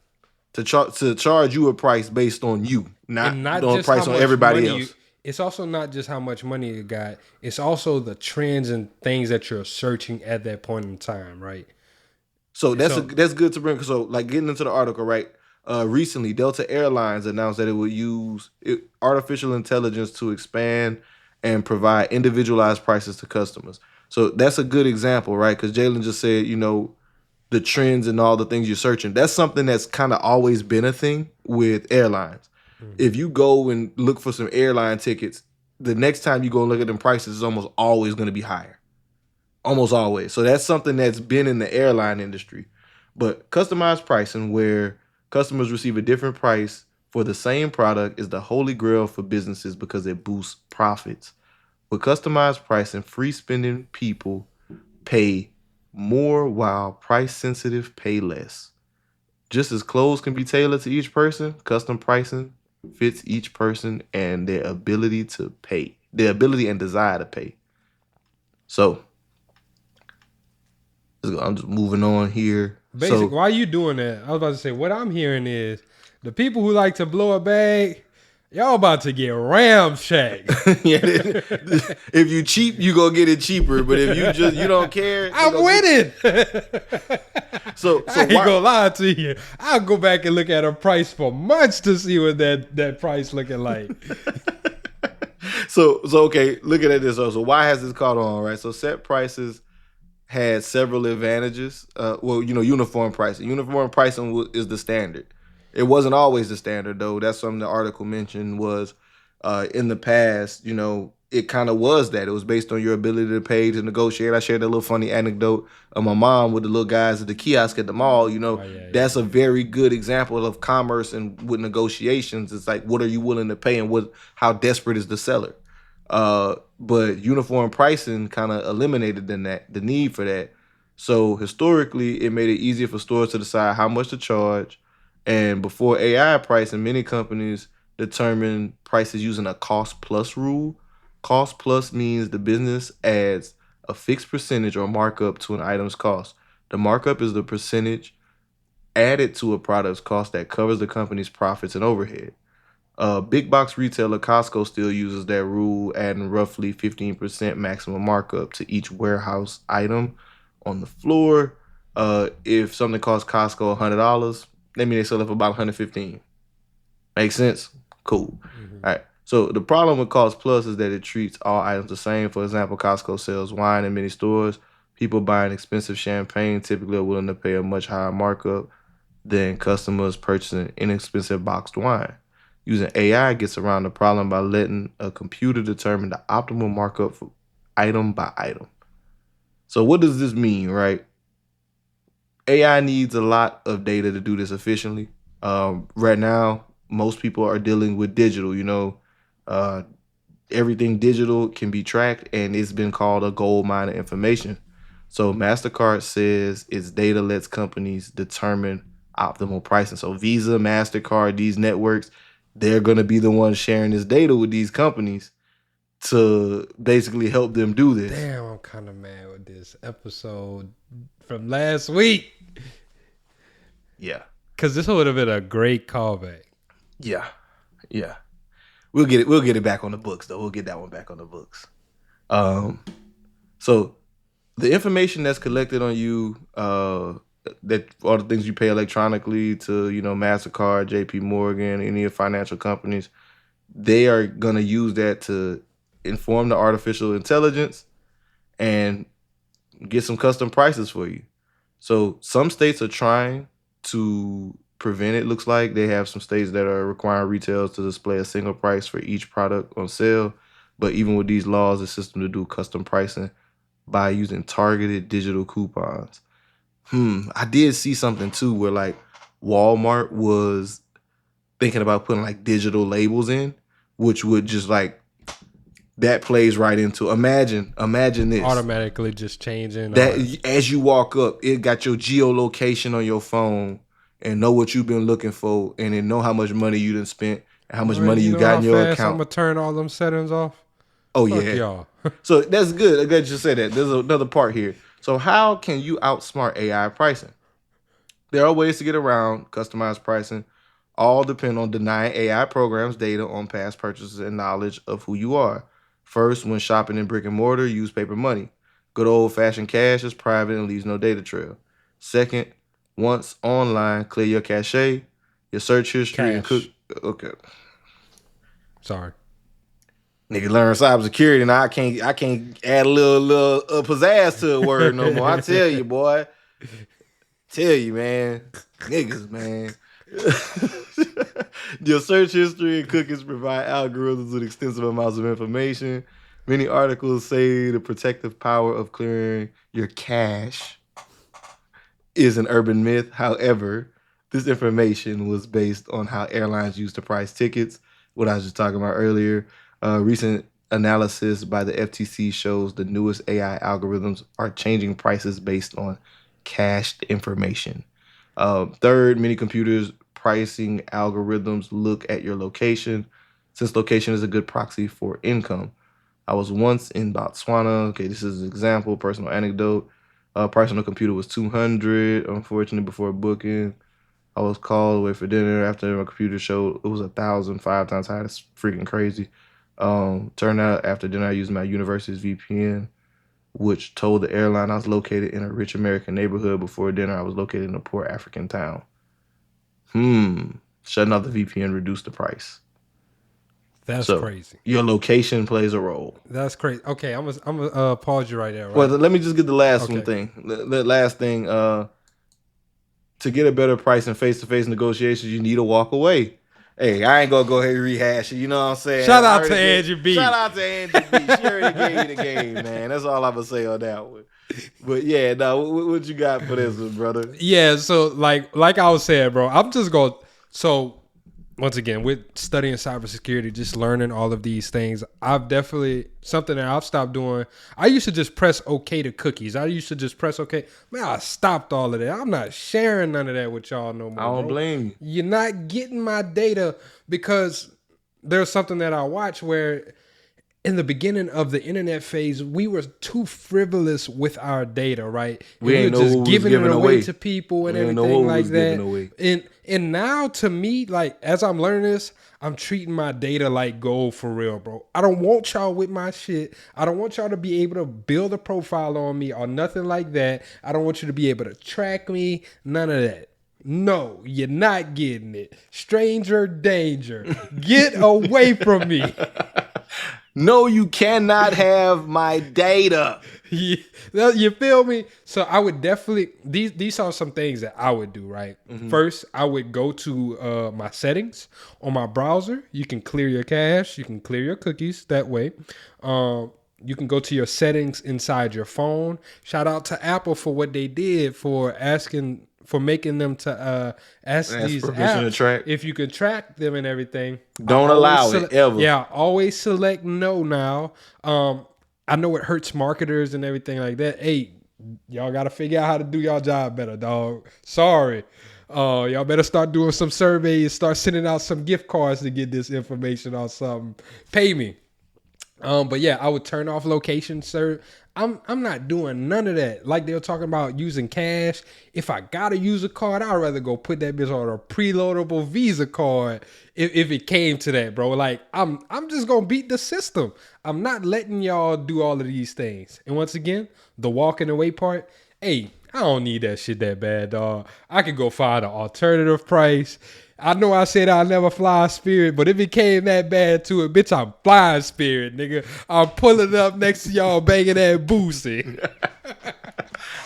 to charge you a price based on you, not And not on just price how on much everybody money else. it's also not just how much money you got. It's also the trends and things that you're searching at that point in time, right? So that's good to bring. So like getting into the article, right? Recently, Delta Airlines announced that it would use artificial intelligence to expand and provide individualized prices to customers. So that's a good example, right? Because Jalen just said, the trends and all the things you're searching. That's something that's kind of always been a thing with airlines. If you go and look for some airline tickets, the next time you go and look at them prices is almost always going to be higher. Almost always. So that's something that's been in the airline industry. But customized pricing, where customers receive a different price for the same product, is the holy grail for businesses because it boosts profits. With customized pricing, free spending people pay more while price sensitive pay less. Just as clothes can be tailored to each person, custom pricing fits each person and their ability to pay, their ability and desire to pay. So I'm just moving on here. Basic. So Why are you doing that? I was about to say, what I'm hearing is the people who like to blow a bag, y'all about to get ramshacked. yeah, if you cheap, you gonna get it cheaper. But if you don't care, I'm with it. So I ain't gonna lie to you. I'll go back and look at a price for months to see what that price looking like. So okay, looking at this. So why has this caught on, right? So set prices had several advantages. Uniform pricing. Uniform pricing is the standard. It wasn't always the standard, though. That's something the article mentioned was in the past, it kind of was that. It was based on your ability to pay, to negotiate. I shared a little funny anecdote of my mom with the little guys at the kiosk at the mall. That's a very good example of commerce and with negotiations. It's like, what are you willing to pay and how desperate is the seller? But uniform pricing kind of eliminated the need for that. So historically, it made it easier for stores to decide how much to charge. And before AI pricing, many companies determine prices using a cost plus rule. Cost plus means the business adds a fixed percentage or markup to an item's cost. The markup is the percentage added to a product's cost that covers the company's profits and overhead. Big box retailer Costco still uses that rule, adding roughly 15% maximum markup to each warehouse item on the floor. If something costs Costco $100, that means they sell it for about $115. Makes sense? Cool. Mm-hmm. All right. So the problem with Cost Plus is that it treats all items the same. For example, Costco sells wine in many stores. People buying expensive champagne typically are willing to pay a much higher markup than customers purchasing inexpensive boxed wine. Using AI gets around the problem by letting a computer determine the optimal markup for item by item. So what does this mean, right? AI needs a lot of data to do this efficiently. Right now, most people are dealing with digital. Everything digital can be tracked, and it's been called a gold mine of information. So MasterCard says its data lets companies determine optimal pricing. So Visa, MasterCard, these networks, they're going to be the ones sharing this data with these companies to basically help them do this. Damn, I'm kind of mad with this episode from last week. Yeah. Because this would have been a great callback. Yeah. We'll get it back on the books, though. We'll get that one back on the books. So the information that's collected on you, that all the things you pay electronically to, MasterCard, JP Morgan, any of financial companies, they are going to use that to inform the artificial intelligence and get some custom prices for you. So some states are trying to prevent it. Looks like they have some states that are requiring retailers to display a single price for each product on sale. But even with these laws, the system to do custom pricing by using targeted digital coupons. I did see something too where like Walmart was thinking about putting like digital labels in, which would just like, that plays right into, imagine this. Automatically just changing. That as you walk up, it got your geolocation on your phone and know what you've been looking for, and then know how much money you done spent and how much money you got in your account. I'm going to turn all them settings off. Oh Fuck yeah. y'all. So that's good. I'm glad you said that. There's another part here. So how can you outsmart AI pricing? There are ways to get around customized pricing. All depend on denying AI programs data on past purchases and knowledge of who you are. First, when shopping in brick and mortar, use paper money. Good old-fashioned cash is private and leaves no data trail. Second, once online, clear your cache, your search history, and cook. Cash. Okay, Sorry. nigga, learn cybersecurity. Now I can't add a little pizzazz to a word no more. I tell you, boy. Tell you, man. Niggas, man. Your search history and cookies provide algorithms with extensive amounts of information. Many articles say the protective power of clearing your cache is an urban myth. However, this information was based on how airlines used to price tickets, what I was just talking about earlier. Recent analysis by the FTC shows the newest AI algorithms are changing prices based on cached information. Third, many computers pricing algorithms look at your location, since location is a good proxy for income. I was once in Botswana. Okay, this is an example, personal anecdote. Price on the computer was 200. Unfortunately, before booking, I was called away for dinner after my computer showed it was 1,000, 5 times higher. That's freaking crazy. Turned out after dinner, I used my university's VPN, which told the airline I was located in a rich American neighborhood. Before dinner, I was located in a poor African town. Shutting off the VPN reduced the price. That's So crazy. your location plays a role. That's crazy. Okay, I'm gonna pause you right there. Right? Well, let me just get the last one Okay. thing. The last thing, to get a better price in face-to-face negotiations, you need to walk away. Hey, I ain't gonna go ahead and rehash it. You know what I'm saying? Shout out to Angie B. Shout out to Angie B. She already gave you the game, man. That's all I'm gonna say on that one. But yeah, no, what you got for this one, brother? Yeah, so like I was saying, bro, I'm just going. So once again, with studying cybersecurity, just learning all of these things, I've definitely something that I've stopped doing. I used to just press OK to cookies. I used to just press OK. Man, I stopped all of that. I'm not sharing none of that with y'all no more. I don't bro. blame you. You're not getting my data because there's something that I watch where in the beginning of the internet phase, we were too frivolous with our data, right? We ain't were know just what was giving giving it away away to people and We ain't know everything what like was giving that. away. And now to me, like as I'm learning this, I'm treating my data like gold for real, bro. I don't want y'all with my shit. I don't want y'all to be able to build a profile on me or nothing like that. I don't want you to be able to track me. None of that. No, you're not getting it. Stranger danger. Get away from me. No, you cannot have my data. You feel me? So I would definitely these are some things that I would do, right? First, I would go to my settings on my browser. You can clear your cache, you can clear your cookies that way. You can go to your settings inside your phone. Shout out to Apple for what they did for making them to ask these permission to apps track. if you could track them and everything. Don't I allow always it, ever. Yeah, always select no now. I know it hurts marketers and everything like that. Hey, y'all got to figure out how to do y'all job better, dog. Sorry. Y'all better start doing some surveys, start sending out some gift cards to get this information or something. Pay me. But yeah, I would turn off location, sir. I'm not doing none of that. Like they were talking about using cash. If I gotta use a card, I'd rather go put that bitch on a preloadable Visa card if it came to that, bro. Like I'm just gonna beat the system. I'm not letting y'all do all of these things. And once again, the walking away part, hey, I don't need that shit that bad, dog. I could go find an alternative price. I know I said I'll never fly Spirit, but if it came that bad to it, bitch, I'm flying Spirit, nigga. I'm pulling up next to y'all banging that Boosie.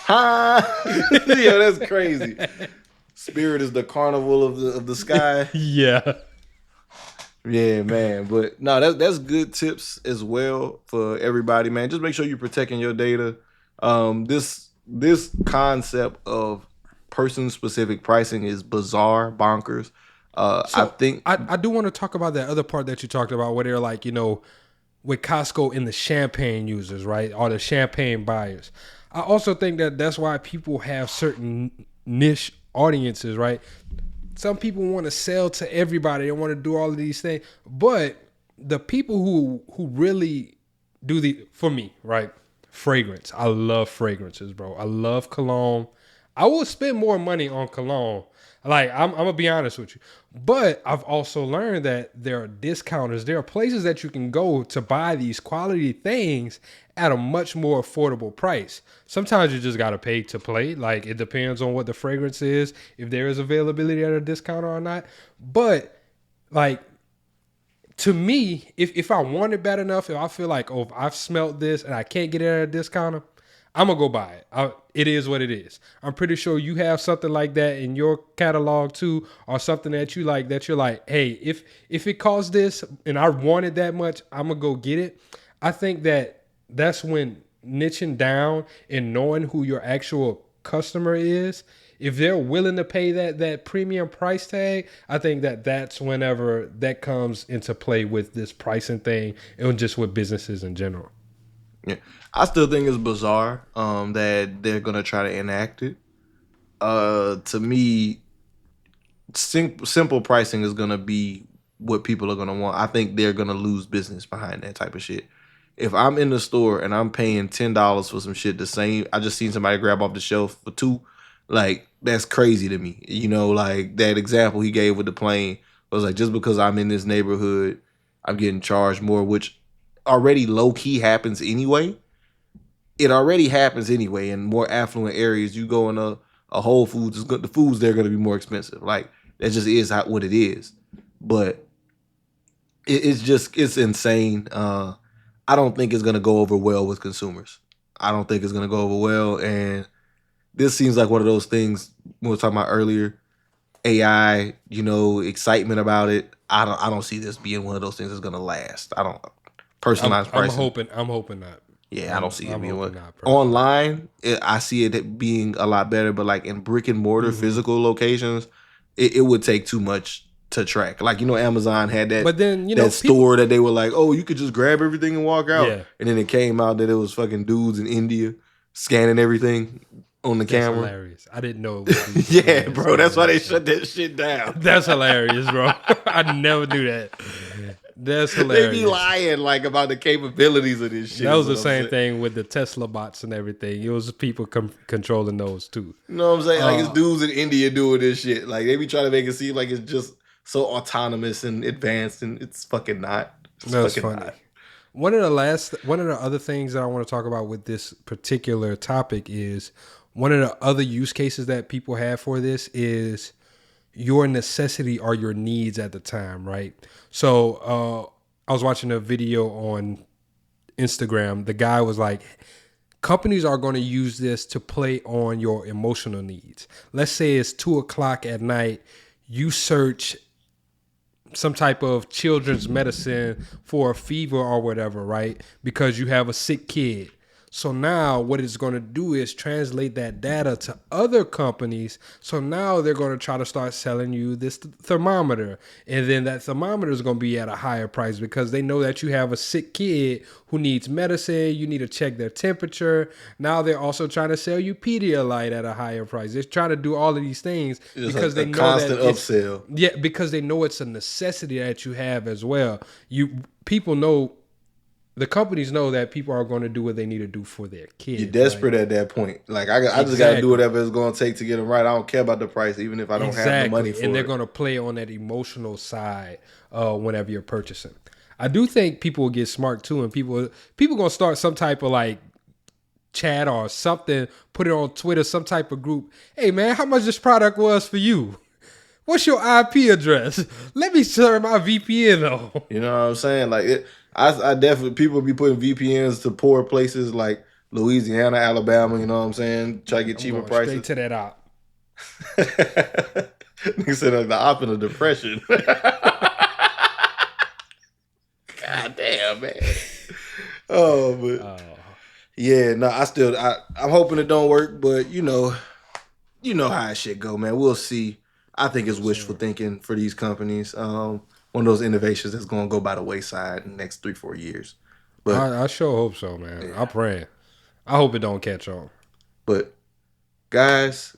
Yeah, that's crazy. Spirit is the carnival of the sky. Yeah. Yeah, man. But no, that's good tips as well for everybody, man. Just make sure you're protecting your data. This concept of person-specific pricing is bizarre, bonkers. I think I do want to talk about that other part that you talked about where they're like, with Costco and the champagne users, right? Or the champagne buyers. I also think that that's why people have certain niche audiences, right? Some people want to sell to everybody. They want to do all of these things. But the people who really for me, right? Fragrance. I love fragrances, bro. I love cologne. I will spend more money on cologne. Like, I'm gonna be honest with you. But I've also learned that there are discounters. There are places that you can go to buy these quality things at a much more affordable price. Sometimes you just gotta pay to play. Like, it depends on what the fragrance is, if there is availability at a discounter or not. But like, to me, if I want it bad enough, if I feel like, oh, if I've smelt this and I can't get it at a discounter, I'm gonna go buy it. It is what it is. I'm pretty sure you have something like that in your catalog too, or something that you like that you're like, hey, if it costs this and I want it that much, I'm gonna go get it. I think that's when niching down and knowing who your actual customer is. If they're willing to pay that premium price tag, I think that's whenever that comes into play with this pricing thing and just with businesses in general. Yeah, I still think it's bizarre that they're gonna try to enact it. To me, simple pricing is gonna be what people are gonna want. I think they're gonna lose business behind that type of shit. If I'm in the store and I'm paying $10 for some shit the same, I just seen somebody grab off the shelf for $2. Like, that's crazy to me. You know, like that example he gave with the plane was like, just because I'm in this neighborhood, I'm getting charged more, which already low key happens anyway. It already happens anyway in more affluent areas. You go in a Whole Foods, the foods there are going to be more expensive. Like, that just is what it is. But it's insane. I don't think it's going to go over well with consumers. I don't think it's going to go over well. And this seems like one of those things we were talking about earlier. AI, excitement about it. I don't see this being one of those things that's going to last. I don't. Personalized pricing. I'm hoping not. Yeah, I don't see it being one. Online, I see it being a lot better, but like in brick and mortar physical locations, it would take too much to track. Like, Amazon had that, but then that store that they were like, oh, you could just grab everything and walk out. Yeah. And then it came out that it was fucking dudes in India scanning everything on the camera. That's hilarious. I didn't know it was yeah, bro. That's why they shut that shit down. That's hilarious, bro. I never knew that. That's hilarious. They be lying like about the capabilities of this shit. That was the same thing with the Tesla bots and everything. It was people controlling those too. You know what I'm saying? Like, it's dudes in India doing this shit. Like, they be trying to make it seem like it's just so autonomous and advanced, and it's fucking not. That's funny. Not. One of the other things that I want to talk about with this particular topic is one of the other use cases that people have for this is your necessity or your needs at the time, right? So I was watching a video on Instagram. The guy was like, companies are going to use this to play on your emotional needs. Let's say it's 2:00 at night. You search some type of children's medicine for a fever or whatever, right? Because you have a sick kid. So now what it's going to do is translate that data to other companies. So now they're going to try to start selling you this thermometer. And then that thermometer is going to be at a higher price because they know that you have a sick kid who needs medicine. You need to check their temperature. Now they're also trying to sell you Pedialyte at a higher price. They're trying to do all of these things because they know constant upsell. Yeah, because they know it's a necessity that you have as well. People know. The companies know that people are going to do what they need to do for their kids. You're desperate at that point. Like, I just got to do whatever it's going to take to get them right. I don't care about the price, even if I don't have the money for it. And they're going to play on that emotional side whenever you're purchasing. I do think people will get smart too, and people going to start some type of like chat or something, put it on Twitter, some type of group. Hey man, how much this product was for you? What's your IP address? Let me serve my VPN though. You know what I'm saying? Like I definitely, people be putting VPNs to poor places like Louisiana, Alabama, you know what I'm saying? Try to get cheaper prices. Straight to that op. Nigga said like the op in a depression. God damn, man. Oh, but yeah, no, I'm hoping it don't work, but you know how shit go, man. We'll see. I think it's wishful thinking for these companies. One of those innovations that's going to go by the wayside in the next 3-4 years. But I sure hope so, man. Yeah. I'm praying. I hope it don't catch on. But guys,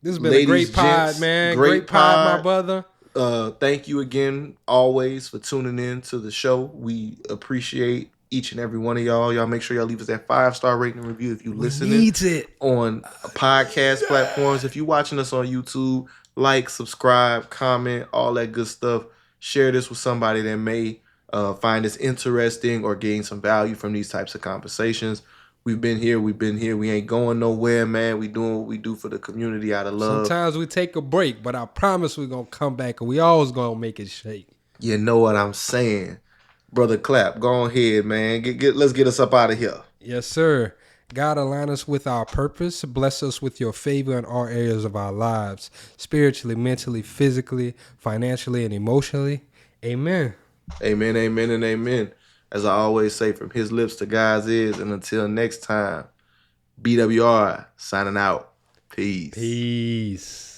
this has been a great pod, man. Great pod, my brother. Thank you again, always, for tuning in to the show. We appreciate each and every one of y'all. Y'all make sure y'all leave us that 5-star rating and review if you listening Needs it. on podcast platforms. If you watching us on YouTube, like, subscribe, comment, all that good stuff. Share this with somebody that may find this interesting or gain some value from these types of conversations. We've been here. We ain't going nowhere, man. We doing what we do for the community out of love. Sometimes we take a break, but I promise we're going to come back and we always going to make it shake. You know what I'm saying. Brother Clap, go ahead, man. Let's get us up out of here. Yes, sir. God, align us with our purpose. Bless us with your favor in all areas of our lives, spiritually, mentally, physically, financially, and emotionally. Amen. Amen, amen, and amen. As I always say, from his lips to God's ears. And until next time, BWR signing out. Peace. Peace.